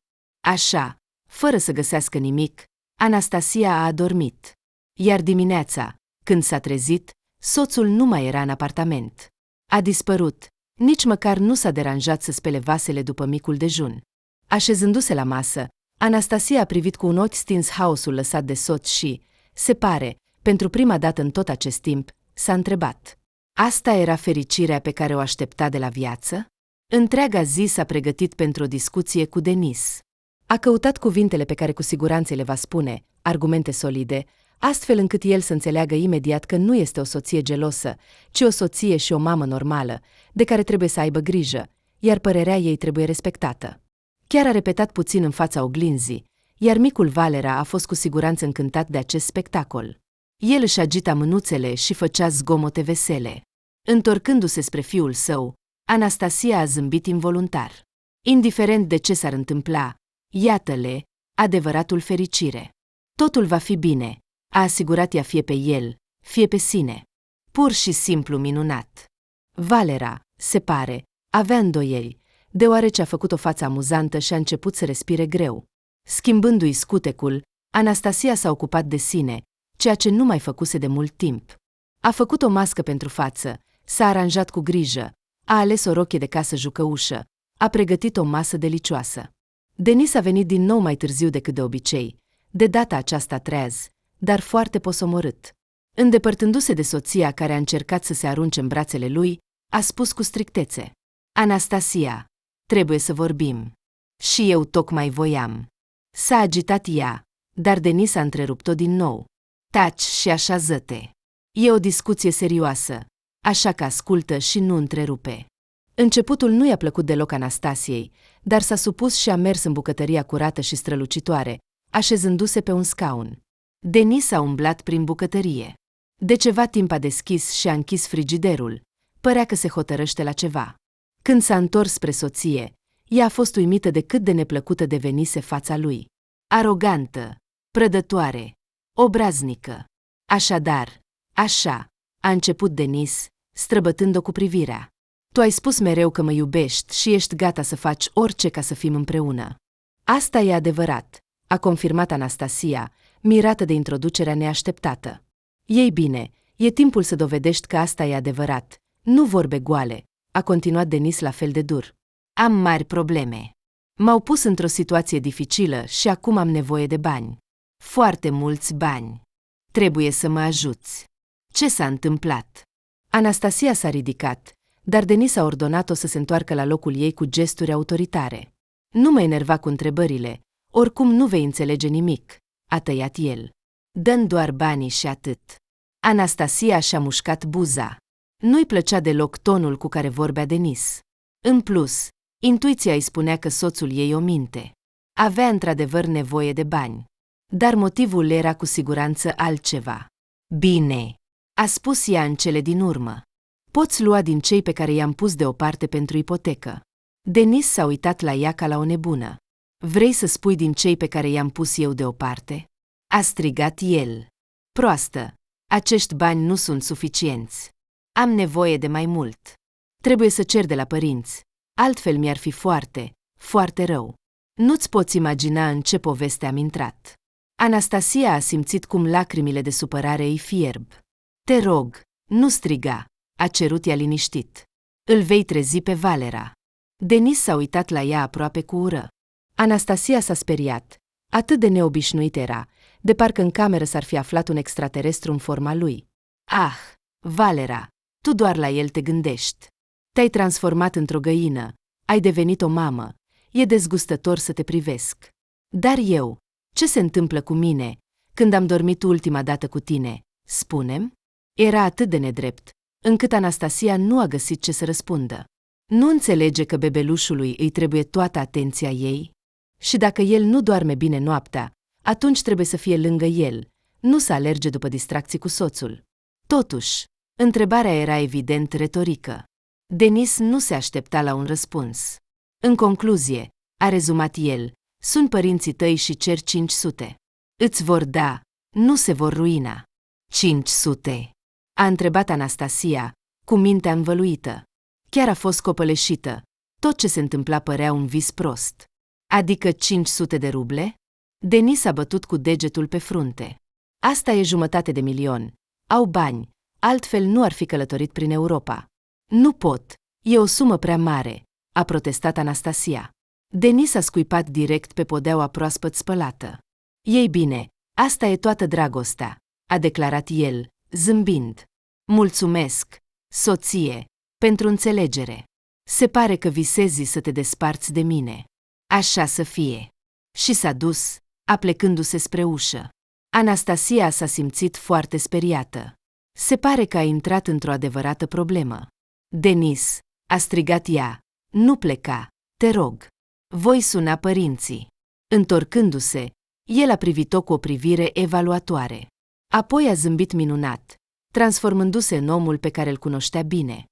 Așa, fără să găsească nimic, Anastasia a adormit. Iar dimineața, când s-a trezit, soțul nu mai era în apartament. A dispărut, nici măcar nu s-a deranjat să spele vasele după micul dejun. Așezându-se la masă, Anastasia a privit cu un ochi stins haosul lăsat de soț și, se pare, pentru prima dată în tot acest timp, s-a întrebat. Asta era fericirea pe care o aștepta de la viață? Întreaga zi s-a pregătit pentru o discuție cu Denis. A căutat cuvintele pe care cu siguranță le va spune, argumente solide, astfel încât el să înțeleagă imediat că nu este o soție gelosă, ci o soție și o mamă normală, de care trebuie să aibă grijă, iar părerea ei trebuie respectată. Chiar a repetat puțin în fața oglinzii, iar micul Valera a fost cu siguranță încântat de acest spectacol. El își agita mânuțele și făcea zgomote vesele. Întorcându-se spre fiul său, Anastasia a zâmbit involuntar. Indiferent de ce s-ar întâmpla, iată-le, adevăratul fericire. Totul va fi bine, a asigurat ea fie pe el, fie pe sine. Pur și simplu minunat. Valera, se pare, avea îndoieli, deoarece a făcut o față amuzantă și a început să respire greu. Schimbându-i scutecul, Anastasia s-a ocupat de sine, ceea ce nu mai făcuse de mult timp. A făcut o mască pentru față, s-a aranjat cu grijă, a ales o rochie de casă jucăușă, a pregătit o masă delicioasă. Denis a venit din nou mai târziu decât de obicei, de data aceasta treaz, dar foarte posomorât. Îndepărtându-se de soția care a încercat să se arunce în brațele lui, a spus cu strictețe: Anastasia, trebuie să vorbim. Și eu tocmai voiam. S-a agitat ea, dar Denis a întrerupt-o din nou. Taci și așează-te. E o discuție serioasă, așa că ascultă și nu întrerupe. Începutul nu i-a plăcut deloc Anastasiei, dar s-a supus și a mers în bucătăria curată și strălucitoare, așezându-se pe un scaun. Denis a umblat prin bucătărie. De ceva timp a deschis și a închis frigiderul, părea că se hotărăște la ceva. Când s-a întors spre soție, ea a fost uimită de cât de neplăcută devenise fața lui. Arogantă, prădătoare, obraznică. Așadar, așa, a început Denis, străbătând-o cu privirea. Tu ai spus mereu că mă iubești și ești gata să faci orice ca să fim împreună. Asta e adevărat, a confirmat Anastasia, mirată de introducerea neașteptată. Ei bine, e timpul să dovedești că asta e adevărat, nu vorbe goale, a continuat Denis la fel de dur. Am mari probleme. M-au pus într-o situație dificilă și acum am nevoie de bani. Foarte mulți bani. Trebuie să mă ajuți. Ce s-a întâmplat? Anastasia s-a ridicat, dar Denis a ordonat-o să se întoarcă la locul ei cu gesturi autoritare. Nu mă enerva cu întrebările, oricum nu vei înțelege nimic, a tăiat el. Dă-mi doar banii și atât. Anastasia și-a mușcat buza. Nu-i plăcea deloc tonul cu care vorbea Denis. În plus, intuiția îi spunea că soțul ei o minte. Avea într-adevăr nevoie de bani. Dar motivul era cu siguranță altceva. Bine, a spus ea în cele din urmă. Poți lua din cei pe care i-am pus deoparte pentru ipotecă. Denis s-a uitat la ea ca la o nebună. Vrei să spui din cei pe care i-am pus eu deoparte? A strigat el. Proastă, acești bani nu sunt suficienți. Am nevoie de mai mult. Trebuie să cer de la părinți, altfel mi-ar fi foarte, foarte rău. Nu-ți poți imagina în ce poveste am intrat. Anastasia a simțit cum lacrimile de supărare îi fierb. Te rog, nu striga, a cerut ea liniștit. Îl vei trezi pe Valera. Denis s-a uitat la ea aproape cu ură. Anastasia s-a speriat. Atât de neobișnuit era, de parcă în cameră s-ar fi aflat un extraterestru în forma lui. Ah, Valera, tu doar la el te gândești. Te-ai transformat într-o găină, ai devenit o mamă, e dezgustător să te privesc. Dar eu, ce se întâmplă cu mine, când am dormit ultima dată cu tine, spune-mi? Era atât de nedrept, încât Anastasia nu a găsit ce să răspundă. Nu înțelege că bebelușului îi trebuie toată atenția ei? Și dacă el nu doarme bine noaptea, atunci trebuie să fie lângă el, nu să alerge după distracții cu soțul. Totuși, întrebarea era evident retorică. Denis nu se aștepta la un răspuns. În concluzie, a rezumat el, sunt părinții tăi și cer 500. Îți vor da, nu se vor ruina. 500? A întrebat Anastasia, cu mintea învăluită. Chiar a fost copăleșită. Tot ce se întâmpla părea un vis prost. Adică 500 de ruble? Denis a bătut cu degetul pe frunte. Asta e 500.000. Au bani, altfel nu ar fi călătorit prin Europa. Nu pot, e o sumă prea mare, a protestat Anastasia. Denis a scuipat direct pe podeaua proaspăt spălată. Ei bine, asta e toată dragostea, a declarat el, zâmbind. Mulțumesc, soție, pentru înțelegere. Se pare că visezi să te desparți de mine. Așa să fie. Și s-a dus, aplecându-se spre ușă. Anastasia s-a simțit foarte speriată. Se pare că a intrat într-o adevărată problemă. Denis, a strigat ea, nu pleca, te rog. Voi suna părinții. Întorcându-se, el a privit-o cu o privire evaluatoare. Apoi a zâmbit minunat, transformându-se în omul pe care îl cunoștea bine.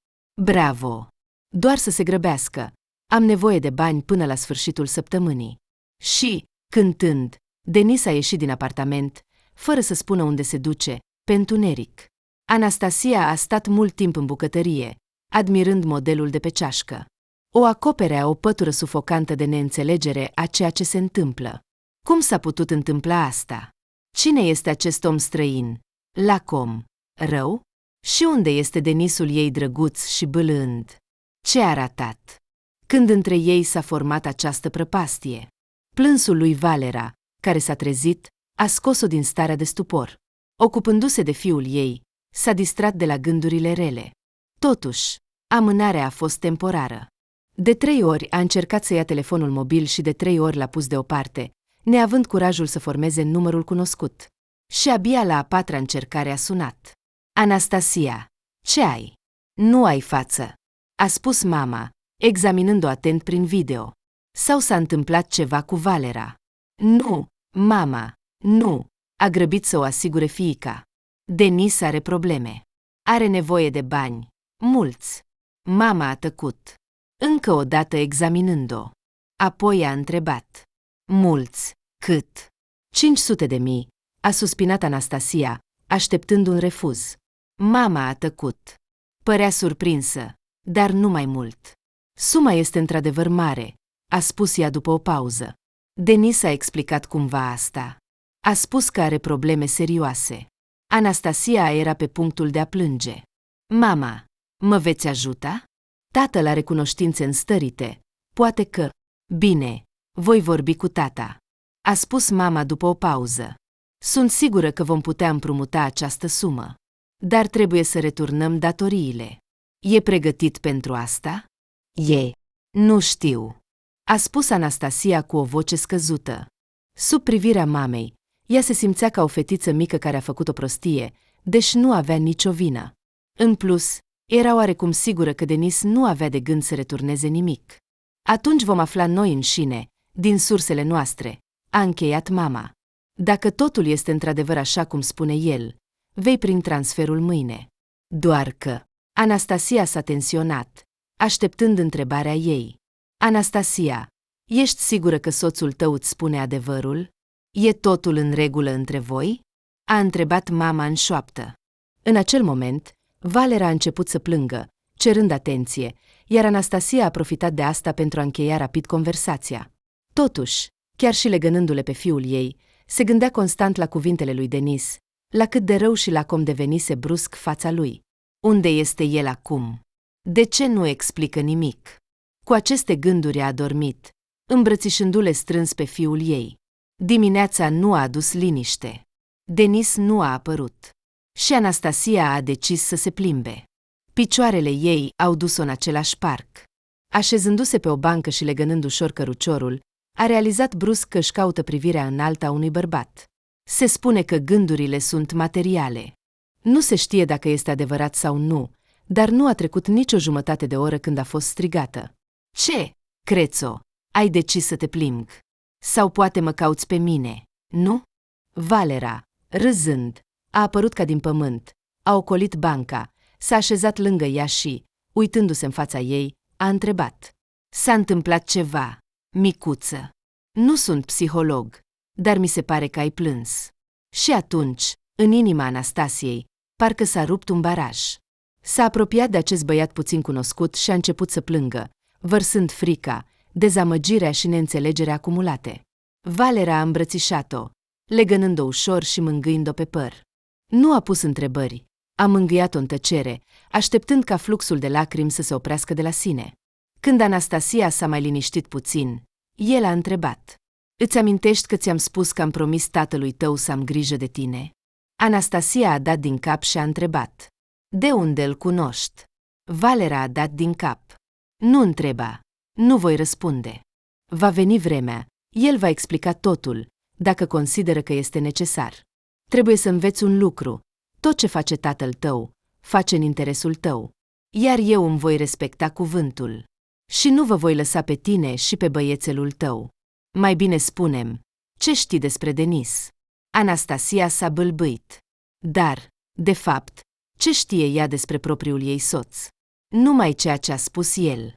Bravo! Doar să se grăbească. Am nevoie de bani până la sfârșitul săptămânii. Și, cântând, Denis a ieșit din apartament, fără să spună unde se duce, pe întuneric. Anastasia a stat mult timp în bucătărie, admirând modelul de pe ceașcă. O acoperea o pătură sufocantă de neînțelegere a ceea ce se întâmplă. Cum s-a putut întâmpla asta? Cine este acest om străin? Lacom? Rău? Și unde este Denisul ei drăguț și bâlând? Ce a ratat? Când între ei s-a format această prăpastie? Plânsul lui Valera, care s-a trezit, a scos-o din starea de stupor. Ocupându-se de fiul ei, s-a distrat de la gândurile rele. Totuși, amânarea a fost temporară. De 3 ori a încercat să ia telefonul mobil și de 3 ori l-a pus deoparte, neavând curajul să formeze numărul cunoscut. Și abia la a 4-a încercare a sunat. Anastasia, ce ai? Nu ai față, a spus mama, examinând-o atent prin video. Sau s-a întâmplat ceva cu Valera? Nu, mama, nu, a grăbit să o asigure fiica. Denis are probleme. Are nevoie de bani. Mulți. Mama a tăcut. Încă o dată examinând-o. Apoi a întrebat. Mulți. Cât? 500.000, a suspinat Anastasia, așteptând un refuz. Mama a tăcut. Părea surprinsă, dar nu mai mult. Suma este într-adevăr mare, a spus ea după o pauză. Denis a explicat cumva asta. A spus că are probleme serioase. Anastasia era pe punctul de a plânge. Mama, mă veți ajuta? Tatăl are cunoștințe înstărite. Poate că... Bine, voi vorbi cu tata, a spus mama după o pauză. Sunt sigură că vom putea împrumuta această sumă. Dar trebuie să returnăm datoriile. E pregătit pentru asta? E. Nu știu, a spus Anastasia cu o voce scăzută. Sub privirea mamei, ea se simțea ca o fetiță mică care a făcut o prostie, deși nu avea nicio vină. În plus, era oarecum sigură că Denis nu avea de gând să returneze nimic. Atunci vom afla noi înșine, din sursele noastre, a încheiat mama. Dacă totul este într-adevăr așa cum spune el, vei primi transferul mâine. Doar că... Anastasia s-a tensionat, așteptând întrebarea ei. Anastasia, ești sigură că soțul tău îți spune adevărul? E totul în regulă între voi? A întrebat mama în șoaptă. În acel moment, Valera a început să plângă, cerând atenție, iar Anastasia a profitat de asta pentru a încheia rapid conversația. Totuși, chiar și legănându-le pe fiul ei, se gândea constant la cuvintele lui Denis, la cât de rău și lacom devenise brusc fața lui. Unde este el acum? De ce nu explică nimic? Cu aceste gânduri a adormit, îmbrățișându-le strâns pe fiul ei. Dimineața nu a adus liniște. Denis nu a apărut. Și Anastasia a decis să se plimbe. Picioarele ei au dus-o în același parc. Așezându-se pe o bancă și legănând ușor căruciorul, a realizat brusc că își caută privirea înaltă a unui bărbat. Se spune că gândurile sunt materiale. Nu se știe dacă este adevărat sau nu, dar nu a trecut nicio jumătate de oră când a fost strigată. Ce, Crețo, ai decis să te plimbi? Sau poate mă cauți pe mine, nu? Valera, râzând, a apărut ca din pământ, a ocolit banca, s-a așezat lângă ea și, uitându-se în fața ei, a întrebat. S-a întâmplat ceva, micuță. Nu sunt psiholog, dar mi se pare că ai plâns. Și atunci, în inima Anastasiei, parcă s-a rupt un baraj. S-a apropiat de acest băiat puțin cunoscut și a început să plângă, vărsând frica, dezamăgirea și neînțelegerea acumulate. Valera a îmbrățișat-o, legănând-o ușor și mângâind-o pe păr. Nu a pus întrebări, a mângâiat-o în tăcere, așteptând ca fluxul de lacrimi să se oprească de la sine. Când Anastasia s-a mai liniștit puțin, el a întrebat. Îți amintești că ți-am spus că am promis tatălui tău să am grijă de tine? Anastasia a dat din cap și a întrebat. De unde îl cunoști? Valera a dat din cap. Nu întreba. Nu voi răspunde. Va veni vremea, el va explica totul, dacă consideră că este necesar. Trebuie să înveți un lucru. Tot ce face tatăl tău, face în interesul tău. Iar eu îmi voi respecta cuvântul. Și nu vă voi lăsa pe tine și pe băiețelul tău. Mai bine spune-mi, ce știi despre Denis? Anastasia s-a bâlbâit. Dar, de fapt, ce știe ea despre propriul ei soț? Numai ceea ce a spus el.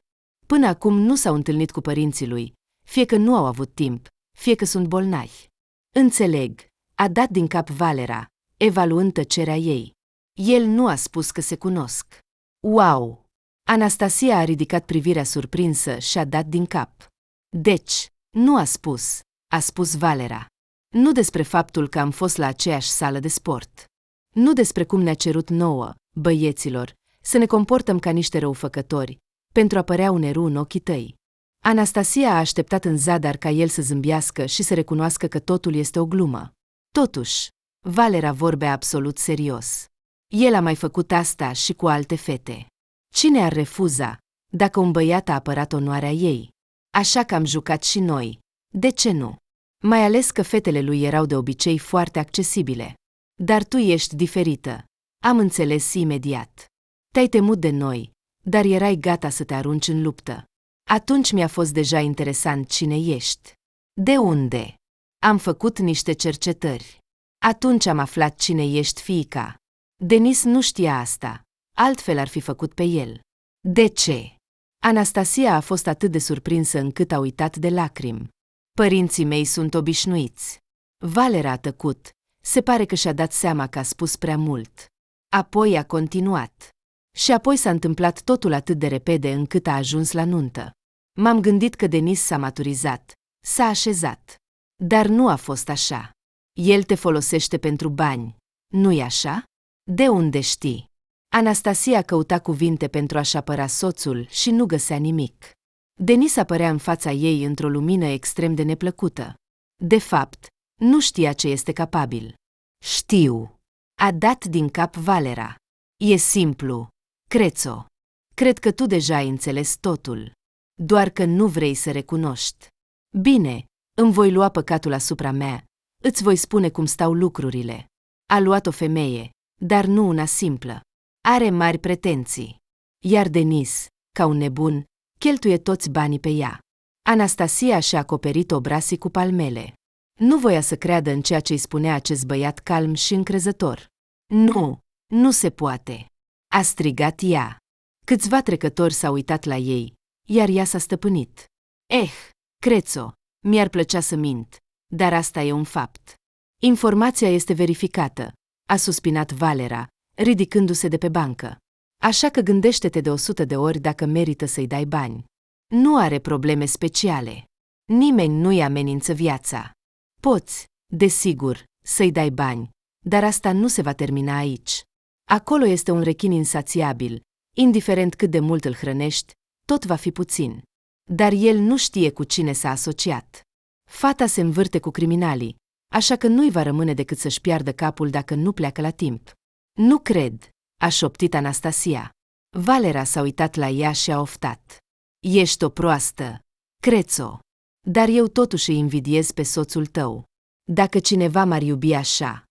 Până acum nu s-au întâlnit cu părinții lui, fie că nu au avut timp, fie că sunt bolnavi. Înțeleg, a dat din cap Valera, evaluând tăcerea ei. El nu a spus că se cunosc. Wow! Anastasia a ridicat privirea surprinsă și a dat din cap. Deci, nu a spus Valera. Nu despre faptul că am fost la aceeași sală de sport. Nu despre cum ne-a cerut nouă, băieților, să ne comportăm ca niște răufăcători, pentru a părea un erou în ochii tăi. Anastasia a așteptat în zadar ca el să zâmbească și să recunoască că totul este o glumă. Totuși, Valera vorbea absolut serios. El a mai făcut asta și cu alte fete. Cine ar refuza, dacă un băiat a apărat onoarea ei? Așa că am jucat și noi. De ce nu? Mai ales că fetele lui erau de obicei foarte accesibile. Dar tu ești diferită. Am înțeles imediat. Te-ai temut de noi, dar erai gata să te arunci în luptă. Atunci mi-a fost deja interesant cine ești. De unde? Am făcut niște cercetări. Atunci am aflat cine ești, fiica. Denis nu știa asta, altfel ar fi făcut pe el. De ce? Anastasia a fost atât de surprinsă încât a uitat de lacrimi. Părinții mei sunt obișnuiți. Valera a tăcut, se pare că și-a dat seama că a spus prea mult. Apoi a continuat. Și apoi s-a întâmplat totul atât de repede încât a ajuns la nuntă. M-am gândit că Denis s-a maturizat, s-a așezat. Dar nu a fost așa. El te folosește pentru bani, nu-i așa? De unde știi? Anastasia căuta cuvinte pentru a-și apăra soțul și nu găsea nimic. Denis apărea în fața ei într-o lumină extrem de neplăcută. De fapt, nu știa ce este capabil. Știu. A dat din cap Valera. E simplu. Crețo. Cred că tu deja ai înțeles totul. Doar că nu vrei să recunoști. Bine, îmi voi lua păcatul asupra mea. Îți voi spune cum stau lucrurile. A luat o femeie, dar nu una simplă. Are mari pretenții. Iar Denis, ca un nebun, cheltuie toți banii pe ea. Anastasia și-a acoperit obrazii cu palmele. Nu voia să creadă în ceea ce îi spunea acest băiat calm și încrezător. Nu, nu se poate. A strigat ea. Câțiva trecători s-au uitat la ei, iar ea s-a stăpânit. Crețo, mi-ar plăcea să mint, dar asta e un fapt. Informația este verificată, a suspinat Valera, ridicându-se de pe bancă. Așa că gândește-te de 100 de ori dacă merită să-i dai bani. Nu are probleme speciale. Nimeni nu-i amenință viața. Poți, desigur, să-i dai bani, dar asta nu se va termina aici. Acolo este un rechin insațiabil, indiferent cât de mult îl hrănești, tot va fi puțin. Dar el nu știe cu cine s-a asociat. Fata se învârte cu criminalii, așa că nu-i va rămâne decât să-și piardă capul dacă nu pleacă la timp. Nu cred, a șoptit Anastasia. Valera s-a uitat la ea și a oftat. Ești o proastă, Crețo. Dar eu totuși îi invidiez pe soțul tău. Dacă cineva m-ar iubi așa.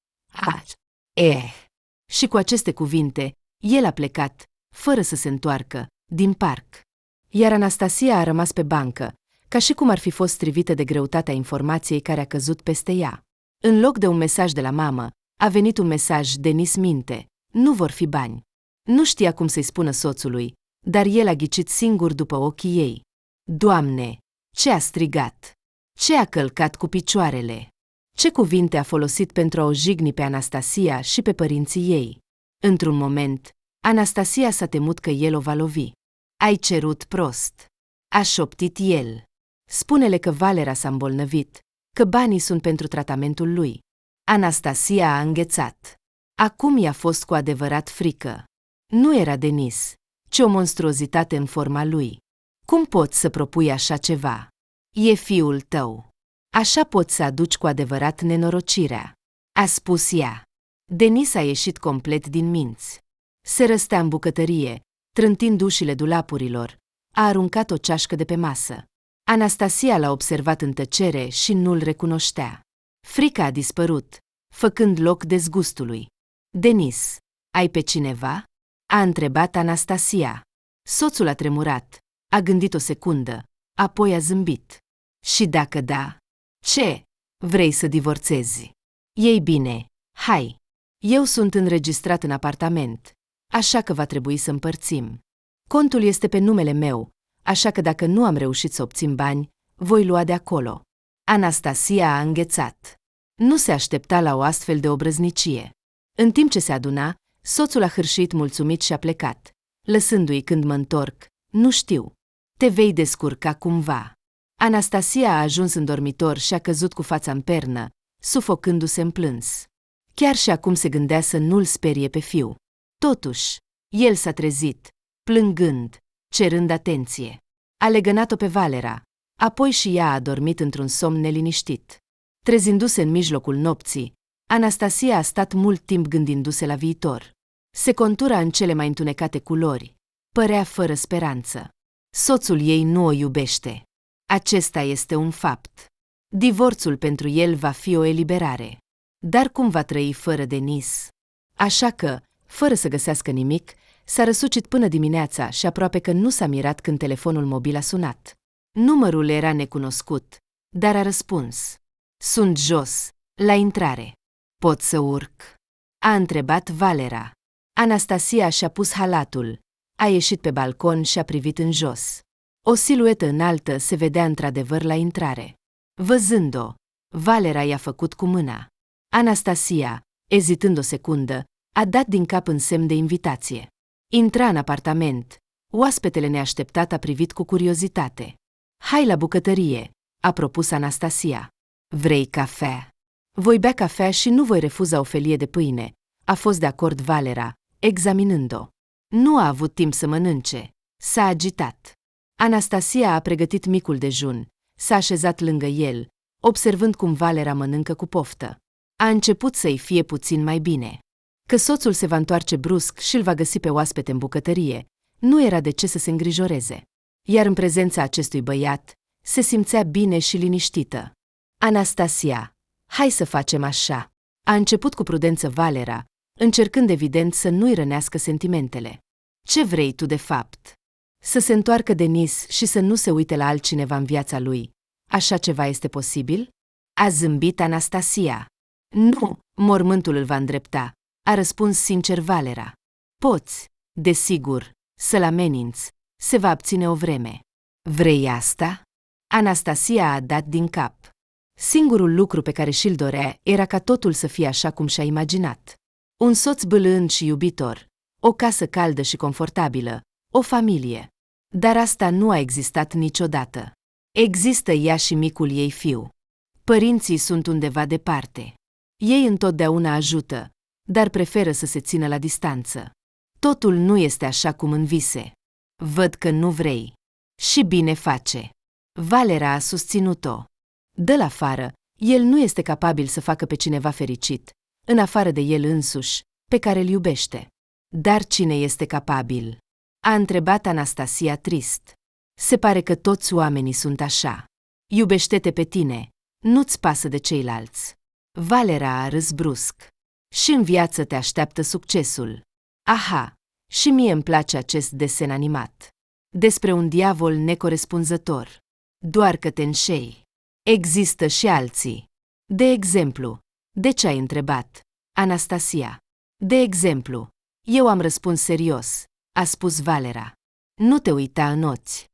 Și cu aceste cuvinte, el a plecat, fără să se întoarcă, din parc. Iar Anastasia a rămas pe bancă, ca și cum ar fi fost strivită de greutatea informației care a căzut peste ea. În loc de un mesaj de la mamă, a venit un mesaj: Denis minte, nu vor fi bani. Nu știa cum să-i spună soțului, dar el a ghicit singur după ochii ei. Doamne, ce a strigat! Ce a călcat cu picioarele! Ce cuvinte a folosit pentru a o jigni pe Anastasia și pe părinții ei! Într-un moment, Anastasia s-a temut că el o va lovi. Ai cerut prost, a șoptit el. Spune-le că Valera s-a îmbolnăvit, că banii sunt pentru tratamentul lui. Anastasia a înghețat. Acum i-a fost cu adevărat frică. Nu era Denis, ci o monstruozitate în forma lui. Cum poți să propui așa ceva? E fiul tău. Așa poți să aduci cu adevărat nenorocirea, a spus ea. Denis a ieșit complet din minți. Se răstea în bucătărie, trântind ușile dulapurilor, a aruncat o ceașcă de pe masă. Anastasia l-a observat în tăcere și nu-l recunoștea. Frica a dispărut, făcând loc dezgustului. Denis, ai pe cineva? A întrebat Anastasia. Soțul a tremurat, a gândit o secundă, apoi a zâmbit. Și dacă da, ce? Vrei să divorțezi? Ei bine, hai. Eu sunt înregistrat în apartament, așa că va trebui să împărțim. Contul este pe numele meu, așa că dacă nu am reușit să obțin bani, voi lua de acolo. Anastasia a înghețat. Nu se aștepta la o astfel de obrăznicie. În timp ce se aduna, soțul a hârșit mulțumit și a plecat, lăsându-i când mă întorc, nu știu. Te vei descurca cumva. Anastasia a ajuns în dormitor și a căzut cu fața în pernă, sufocându-se în plâns. Chiar și acum se gândea să nu-l sperie pe fiu. Totuși, el s-a trezit, plângând, cerând atenție. A legănat-o pe Valera, apoi și ea a dormit într-un somn neliniștit. Trezindu-se în mijlocul nopții, Anastasia a stat mult timp gândindu-se la viitor. Se contura în cele mai întunecate culori. Părea fără speranță. Soțul ei nu o iubește. Acesta este un fapt. Divorțul pentru el va fi o eliberare. Dar cum va trăi fără Denis? Așa că, fără să găsească nimic, s-a răsucit până dimineața și aproape că nu s-a mirat când telefonul mobil a sunat. Numărul era necunoscut, dar a răspuns. Sunt jos, la intrare. Pot să urc? A întrebat Valera. Anastasia și-a pus halatul, a ieșit pe balcon și a privit în jos. O siluetă înaltă se vedea într-adevăr la intrare. Văzând-o, Valera i-a făcut cu mâna. Anastasia, ezitând o secundă, a dat din cap în semn de invitație. Intra în apartament. Oaspetele neașteptat a privit cu curiozitate. Hai la bucătărie, a propus Anastasia. Vrei cafea? Voi bea cafea și nu voi refuza o felie de pâine, a fost de acord Valera, examinând-o. Nu a avut timp să mănânce. S-a agitat. Anastasia a pregătit micul dejun, s-a așezat lângă el, observând cum Valera mănâncă cu poftă. A început să-i fie puțin mai bine. Că soțul se va întoarce brusc și îl va găsi pe oaspete în bucătărie, nu era de ce să se îngrijoreze. Iar în prezența acestui băiat, se simțea bine și liniștită. Anastasia, hai să facem așa. A început cu prudență Valera, încercând evident să nu-i rănească sentimentele. Ce vrei tu de fapt? Să se întoarcă Denis și să nu se uite la altcineva în viața lui. Așa ceva este posibil? A zâmbit Anastasia. Nu, mormântul îl va îndrepta, a răspuns sincer Valera. Poți, desigur, să-l ameninți, se va abține o vreme. Vrei asta? Anastasia a dat din cap. Singurul lucru pe care și-l dorea era ca totul să fie așa cum și-a imaginat. Un soț bâlând și iubitor, o casă caldă și confortabilă, o familie. Dar asta nu a existat niciodată. Există ea și micul ei fiu. Părinții sunt undeva departe. Ei întotdeauna ajută, dar preferă să se țină la distanță. Totul nu este așa cum în vise. Văd că nu vrei. Și bine face. Valera a susținut-o. Dă-l afară, el nu este capabil să facă pe cineva fericit, în afară de el însuși, pe care îl iubește. Dar cine este capabil? A întrebat Anastasia trist. Se pare că toți oamenii sunt așa. Iubește-te pe tine, nu-ți pasă de ceilalți. Valera a râs brusc. Și în viață te așteaptă succesul. Aha, și mie îmi place acest desen animat. Despre un diavol necorespunzător. Doar că te înșei. Există și alții. De exemplu, de ce ai întrebat, Anastasia? De exemplu, eu am răspuns serios, a spus Valera. Nu te uita în ochi.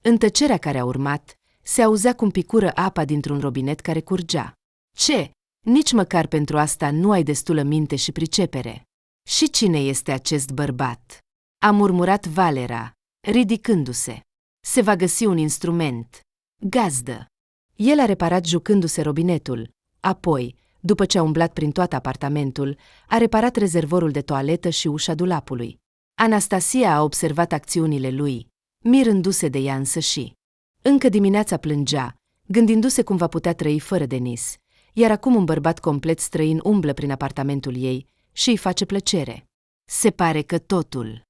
În tăcerea care a urmat, se auzea cum picură apa dintr-un robinet care curgea. Ce? Nici măcar pentru asta nu ai destulă minte și pricepere. Și cine este acest bărbat? A murmurat Valera, ridicându-se. Se va găsi un instrument. Gazdă. El a reparat jucându-se robinetul. Apoi, după ce a umblat prin tot apartamentul, a reparat rezervorul de toaletă și ușa dulapului. Anastasia a observat acțiunile lui, mirându-se de ea însăși. Încă dimineața plângea, gândindu-se cum va putea trăi fără Denis, iar acum un bărbat complet străin umblă prin apartamentul ei și îi face plăcere. Se pare că totul.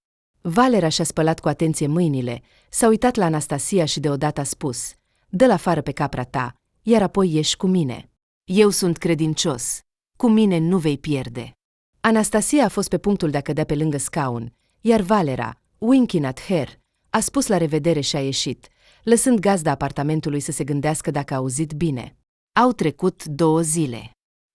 Valera și-a spălat cu atenție mâinile, s-a uitat la Anastasia și deodată a spus: dă-l afară pe capra ta, iar apoi ieși cu mine. Eu sunt credincios. Cu mine nu vei pierde. Anastasia a fost pe punctul de a cădea pe lângă scaun, iar Valera, winking at her, a spus la revedere și a ieșit, lăsând gazda apartamentului să se gândească dacă a auzit bine. Au trecut 2 zile.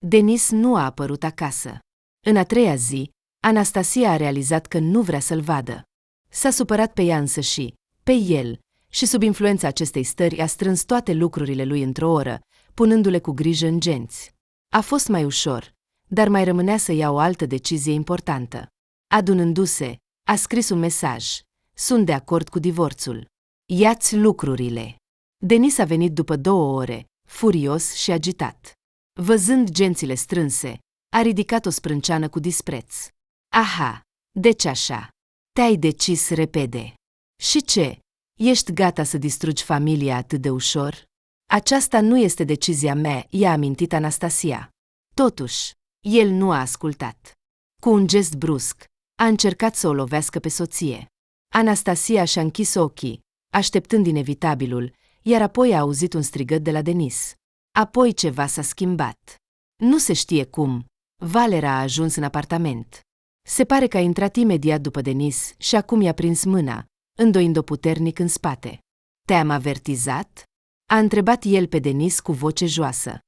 Denis nu a apărut acasă. În a 3-a zi, Anastasia a realizat că nu vrea să-l vadă. S-a supărat pe ea însăși, pe el, și sub influența acestei stări a strâns toate lucrurile lui într-o oră, punându-le cu grijă în genți. A fost mai ușor, dar mai rămânea să ia o altă decizie importantă. Adunându-se, a scris un mesaj. Sunt de acord cu divorțul. Ia-ți lucrurile. Denis a venit după 2 ore, furios și agitat. Văzând gențile strânse, a ridicat o sprânceană cu dispreț. Aha, deci așa. Te-ai decis repede. Și ce? Ești gata să distrugi familia atât de ușor? Aceasta nu este decizia mea, i-a amintit Anastasia. Totuși, el nu a ascultat. Cu un gest brusc, a încercat să o lovească pe soție. Anastasia și-a închis ochii, așteptând inevitabilul, iar apoi a auzit un strigăt de la Denis. Apoi ceva s-a schimbat. Nu se știe cum. Valera a ajuns în apartament. Se pare că a intrat imediat după Denis și acum i-a prins mâna, îndoind-o puternic în spate. Te-am avertizat? A întrebat el pe Denis cu voce joasă.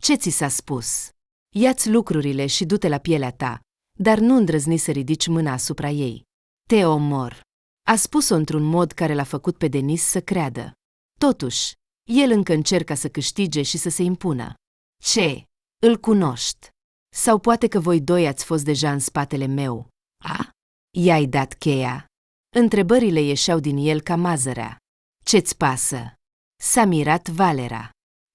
Ce ți s-a spus? Ia-ți lucrurile și du-te la pielea ta, dar nu îndrăzni să ridici mâna asupra ei. Te omor. A spus-o într-un mod care l-a făcut pe Denis să creadă. Totuși, el încă încerca să câștige și să se impună. Ce? Îl cunoști? Sau poate că voi doi ați fost deja în spatele meu? A? I-ai dat cheia? Întrebările ieșeau din el ca mazărea. Ce-ți pasă? S-a mirat Valera.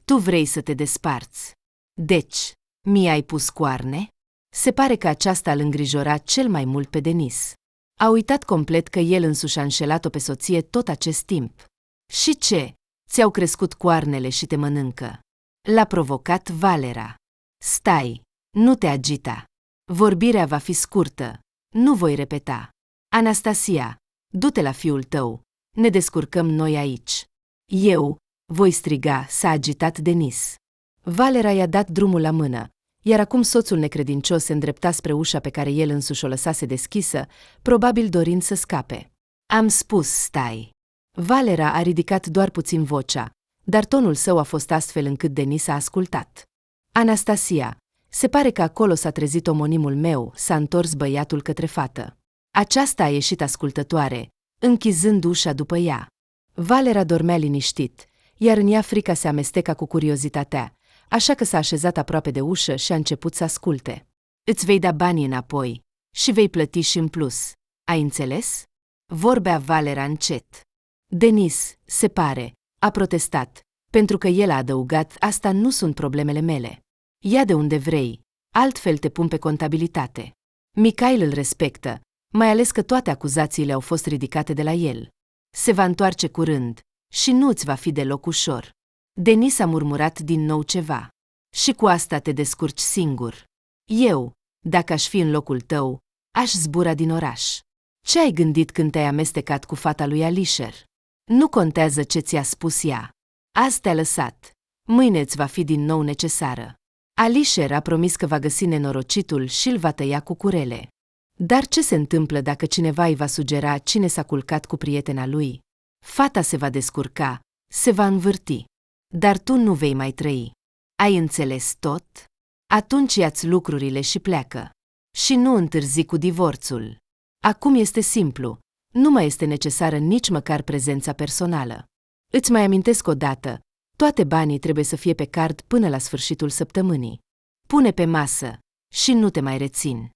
Tu vrei să te desparți. Deci, mi-ai pus coarne? Se pare că aceasta îl îngrijora cel mai mult pe Denis. A uitat complet că el însuși a înșelat-o pe soție tot acest timp. Și ce? Ți-au crescut coarnele și te mănâncă. L-a provocat Valera. Stai, nu te agita. Vorbirea va fi scurtă. Nu voi repeta. Anastasia, du-te la fiul tău. Ne descurcăm noi aici. Eu, voi striga, s-a agitat Denis. Valera i-a dat drumul la mână, iar acum soțul necredincios se îndrepta spre ușa pe care el însuși o lăsase deschisă, probabil dorind să scape. Am spus stai. Valera a ridicat doar puțin vocea, dar tonul său a fost astfel încât Denis a ascultat. Anastasia, se pare că acolo s-a trezit omonimul meu, s-a întors băiatul către fată. Aceasta a ieșit ascultătoare, închizând ușa după ea. Valera dormea liniștit, iar în ea frica se amesteca cu curiozitatea, așa că s-a așezat aproape de ușă și a început să asculte. Îți vei da banii înapoi și vei plăti și în plus. Ai înțeles? Vorbea Valera încet. Denis, se pare, a protestat, pentru că el a adăugat, asta nu sunt problemele mele. Ia de unde vrei, altfel te pun pe contabilitate. Michail îl respectă, mai ales că toate acuzațiile au fost ridicate de la el. Se va întoarce curând și nu-ți va fi deloc ușor. Denis a murmurat din nou ceva. Și cu asta te descurci singur. Eu, dacă aș fi în locul tău, aș zbura din oraș. Ce ai gândit când te-ai amestecat cu fata lui Alisher? Nu contează ce ți-a spus ea. Azi te-a lăsat. Mâine îți va fi din nou necesară. Alisher a promis că va găsi nenorocitul și îl va tăia cu curele. Dar ce se întâmplă dacă cineva îi va sugera cine s-a culcat cu prietena lui? Fata se va descurca, se va învârti. Dar tu nu vei mai trăi. Ai înțeles tot? Atunci ia-ți lucrurile și pleacă. Și nu întârzi cu divorțul. Acum este simplu. Nu mai este necesară nici măcar prezența personală. Îți mai amintesc o dată. Toate banii trebuie să fie pe card până la sfârșitul săptămânii. Pune pe masă și nu te mai rețin.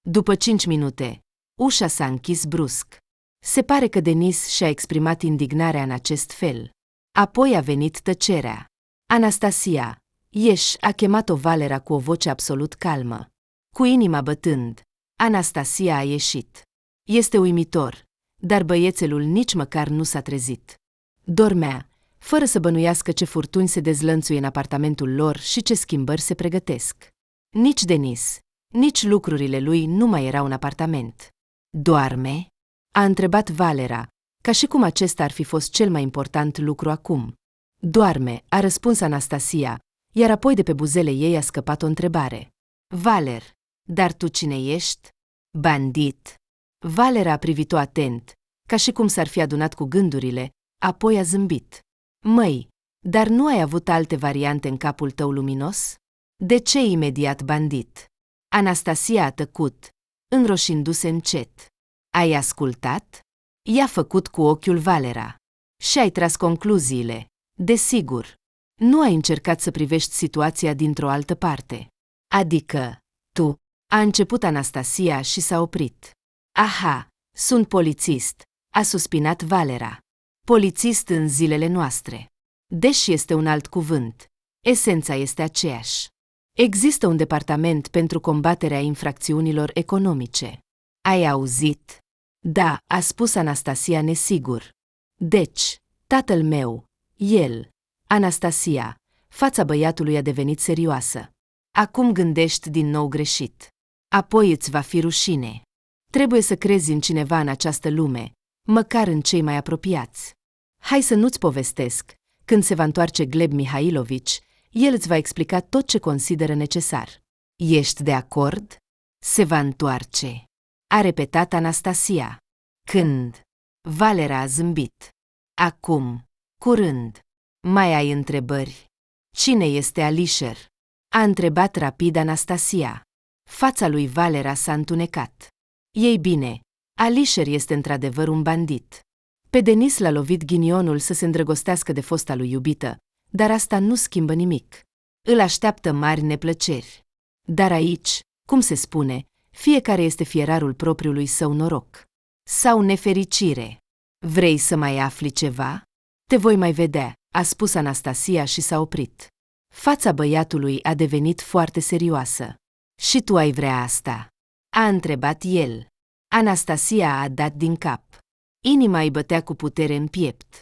După 5 minute, ușa s-a închis brusc. Se pare că Denis și-a exprimat indignarea în acest fel. Apoi a venit tăcerea. Anastasia, ieși, a chemat-o Valera cu o voce absolut calmă. Cu inima bătând, Anastasia a ieșit. Este uimitor, dar băiețelul nici măcar nu s-a trezit. Dormea, fără să bănuiască ce furtuni se dezlănțuie în apartamentul lor și ce schimbări se pregătesc. Nici Denis, nici lucrurile lui nu mai erau în apartament. Doarme? A întrebat Valera, ca și cum acesta ar fi fost cel mai important lucru acum. Doarme, a răspuns Anastasia, iar apoi de pe buzele ei a scăpat o întrebare. Valer, dar tu cine ești? Bandit. Valera a privit-o atent, ca și cum s-ar fi adunat cu gândurile, apoi a zâmbit. Măi, dar nu ai avut alte variante în capul tău luminos? De ce imediat bandit? Anastasia a tăcut, înroșindu-se încet. Ai ascultat? I-a făcut cu ochiul Valera. Și ai tras concluziile. Desigur. Nu ai încercat să privești situația dintr-o altă parte. Adică, tu, a început Anastasia și s-a oprit. Aha, sunt polițist, a suspinat Valera. Polițist în zilele noastre. Deși este un alt cuvânt, esența este aceeași. Există un departament pentru combaterea infracțiunilor economice. Ai auzit? Da, a spus Anastasia nesigur. Deci, tatăl meu, el, Anastasia, fața băiatului a devenit serioasă. Acum gândești din nou greșit. Apoi îți va fi rușine. Trebuie să crezi în cineva în această lume, măcar în cei mai apropiați. Hai să nu-ți povestesc. Când se va întoarce Gleb Mihailovici, el îți va explica tot ce consideră necesar. Ești de acord? Se va întoarce. A repetat Anastasia. Când? Valera a zâmbit. Acum. Curând. Mai ai întrebări? Cine este Alisher? A întrebat rapid Anastasia. Fața lui Valera s-a întunecat. Ei bine, Alisher este într-adevăr un bandit. Pe Denis l-a lovit ghinionul să se îndrăgostească de fosta lui iubită, dar asta nu schimbă nimic. Îl așteaptă mari neplăceri. Dar aici, cum se spune, fiecare este fierarul propriului său noroc. Sau nefericire. Vrei să mai afli ceva? Te voi mai vedea, a spus Anastasia și s-a oprit. Fața băiatului a devenit foarte serioasă. Și tu ai vrea asta? A întrebat el. Anastasia a dat din cap. Inima îi bătea cu putere în piept.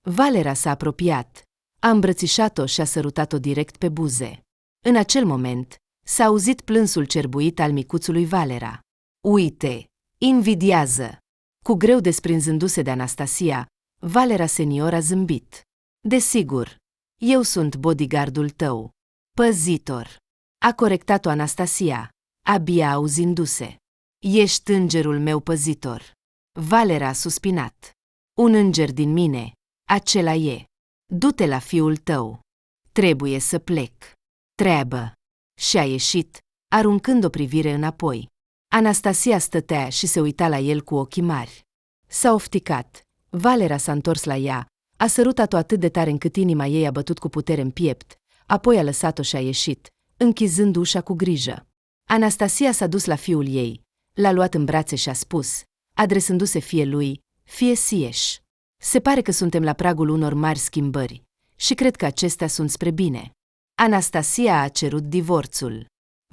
Valera s-a apropiat, a îmbrățișat-o și a sărutat-o direct pe buze. În acel moment, s-a auzit plânsul cerbuit al micuțului Valera. Uite, invidiază! Cu greu desprinzându-se de Anastasia, Valera senior a zâmbit. Desigur, eu sunt bodyguardul tău. Păzitor. A corectat-o Anastasia, abia auzindu-se. Ești îngerul meu păzitor. Valera a suspinat. Un înger din mine, acela e. Du-te la fiul tău. Trebuie să plec. Treabă. Și a ieșit, aruncând o privire înapoi. Anastasia stătea și se uita la el cu ochii mari. S-a ofticat. Valera s-a întors la ea, a sărutat-o atât de tare încât inima ei a bătut cu putere în piept, apoi a lăsat-o și a ieșit, închizând ușa cu grijă. Anastasia s-a dus la fiul ei, l-a luat în brațe și a spus, adresându-se fie lui, fie Sieș. Se pare că suntem la pragul unor mari schimbări și cred că acestea sunt spre bine. Anastasia a cerut divorțul.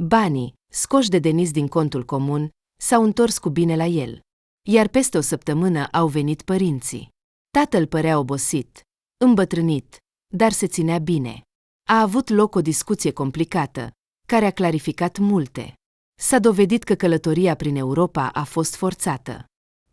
Banii, scoși de Denis din contul comun, s-au întors cu bine la el. Iar peste o săptămână au venit părinții. Tatăl părea obosit, îmbătrânit, dar se ținea bine. A avut loc o discuție complicată, care a clarificat multe. S-a dovedit că călătoria prin Europa a fost forțată.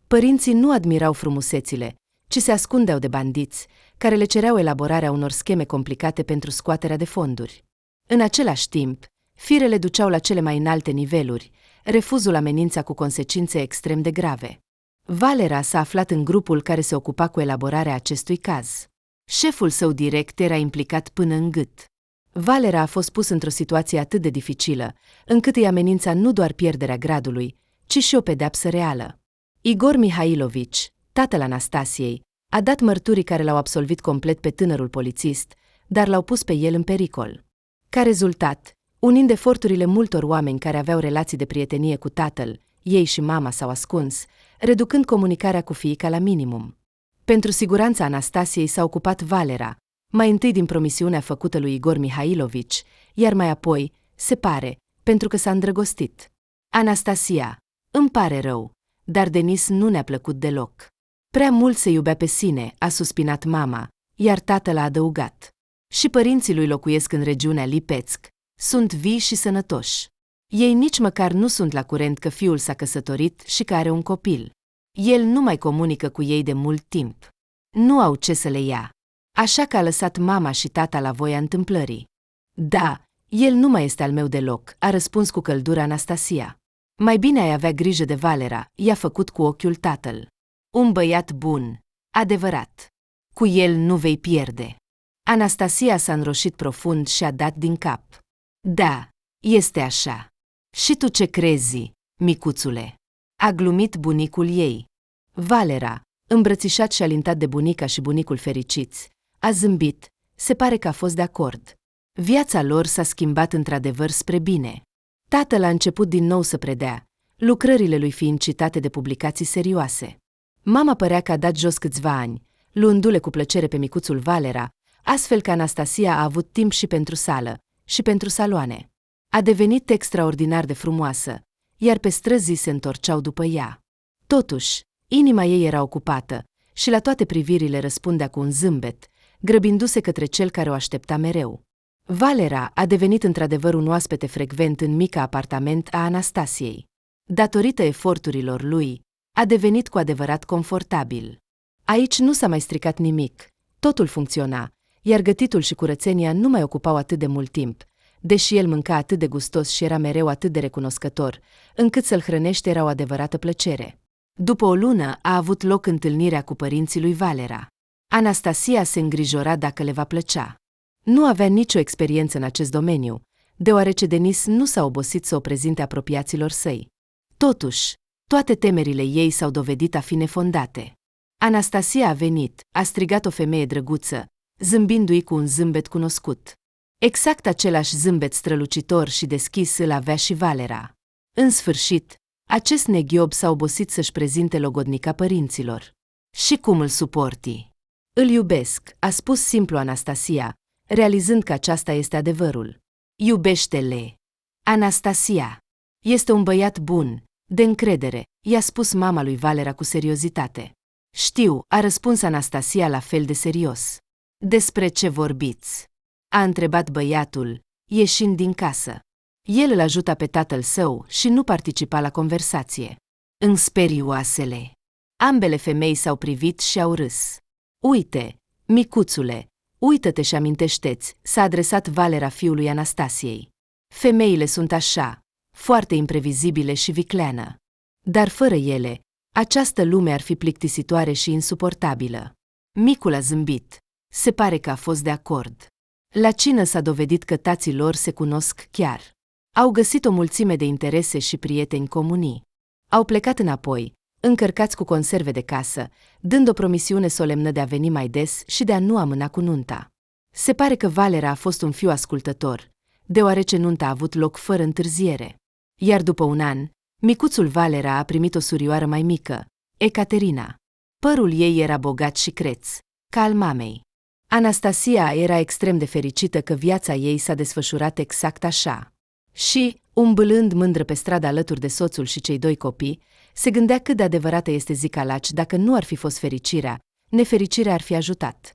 Părinții nu admirau frumusețile, ci se ascundeau de bandiți, care le cereau elaborarea unor scheme complicate pentru scoaterea de fonduri. În același timp, firele duceau la cele mai înalte niveluri, refuzul amenința cu consecințe extrem de grave. Valera s-a aflat în grupul care se ocupa cu elaborarea acestui caz. Șeful său direct era implicat până în gât. Valera a fost pus într-o situație atât de dificilă, încât îi amenința nu doar pierderea gradului, ci și o pedeapsă reală. Igor Mihailovici, tatăl Anastasiei, a dat mărturii care l-au absolvit complet pe tânărul polițist, dar l-au pus pe el în pericol. Ca rezultat, unind eforturile multor oameni care aveau relații de prietenie cu tatăl, ei și mama s-au ascuns, reducând comunicarea cu fiica la minimum. Pentru siguranța Anastasiei s-a ocupat Valera, mai întâi din promisiunea făcută lui Igor Mihailovici, iar mai apoi, se pare, pentru că s-a îndrăgostit. Anastasia, îmi pare rău, dar Denis nu ne-a plăcut deloc. Prea mult se iubea pe sine, a suspinat mama, iar tatăl a adăugat. Și părinții lui locuiesc în regiunea Lipețc, sunt vii și sănătoși. Ei nici măcar nu sunt la curent că fiul s-a căsătorit și că are un copil. El nu mai comunică cu ei de mult timp. Nu au ce să le ia. Așa că a lăsat mama și tata la voia întâmplării. Da, el nu mai este al meu deloc, a răspuns cu căldură Anastasia. Mai bine ai avea grijă de Valera, i-a făcut cu ochiul tatăl. Un băiat bun, adevărat. Cu el nu vei pierde. Anastasia s-a înroșit profund și a dat din cap. Da, este așa. Și tu ce crezi, micuțule? A glumit bunicul ei. Valera, Îmbrățișat și alintat de bunica și bunicul fericiți, a zâmbit, se pare că a fost de acord. Viața lor s-a schimbat într-adevăr spre bine. Tatăl a început din nou să predea, lucrările lui fiind citate de publicații serioase. Mama părea că a dat jos câțiva ani, luându-le cu plăcere pe micuțul Valera, astfel că Anastasia a avut timp și pentru sală, și pentru saloane. A devenit extraordinar de frumoasă, iar pe străzi se întorceau după ea. Totuși, inima ei era ocupată și la toate privirile răspundea cu un zâmbet, grăbindu-se către cel care o aștepta mereu. Valera a devenit într-adevăr un oaspete frecvent în mica apartament a Anastasiei. Datorită eforturilor lui, a devenit cu adevărat confortabil. Aici nu s-a mai stricat nimic, totul funcționa, iar gătitul și curățenia nu mai ocupau atât de mult timp, deși el mânca atât de gustos și era mereu atât de recunoscător, încât să-l hrănește era o adevărată plăcere. După o lună a avut loc întâlnirea cu părinții lui Valera. Anastasia se îngrijora dacă le va plăcea. Nu avea nicio experiență în acest domeniu, deoarece Denis nu s-a obosit să o prezinte apropiaților săi. Totuși, toate temerile ei s-au dovedit a fi nefondate. Anastasia a venit, a strigat o femeie drăguță, zâmbindu-i cu un zâmbet cunoscut. Exact același zâmbet strălucitor și deschis îl avea și Valera. În sfârșit, acest neghiob s-a obosit să-și prezinte logodnica părinților. Și cum îl suporti? Îl iubesc, a spus simplu Anastasia, realizând că aceasta este adevărul. Iubește-le. Anastasia. Este un băiat bun, de încredere, i-a spus mama lui Valera cu seriozitate. Știu, a răspuns Anastasia la fel de serios. Despre ce vorbiți? A întrebat băiatul, ieșind din casă. El îl ajuta pe tatăl său și nu participa la conversație. Însperioasele. Ambele femei s-au privit și au râs. Uite, micuțule, uită-te și amintește-ți, s-a adresat Valera fiului Anastasiei. Femeile sunt așa, foarte imprevizibile și vicleană. Dar fără ele, această lume ar fi plictisitoare și insuportabilă. Micul a zâmbit. Se pare că a fost de acord. La cină s-a dovedit că tații lor se cunosc chiar. Au găsit o mulțime de interese și prieteni comuni. Au plecat înapoi, încărcați cu conserve de casă, dând o promisiune solemnă de a veni mai des și de a nu amâna cu nunta. Se pare că Valera a fost un fiu ascultător, deoarece nunta a avut loc fără întârziere. Iar după un an, micuțul Valera a primit o surioară mai mică, Ecaterina. Părul ei era bogat și creț, ca al mamei. Anastasia era extrem de fericită că viața ei s-a desfășurat exact așa. Și, umbălând mândră pe stradă alături de soțul și cei doi copii, se gândea cât de adevărată este zicalaci dacă nu ar fi fost fericirea, nefericirea ar fi ajutat.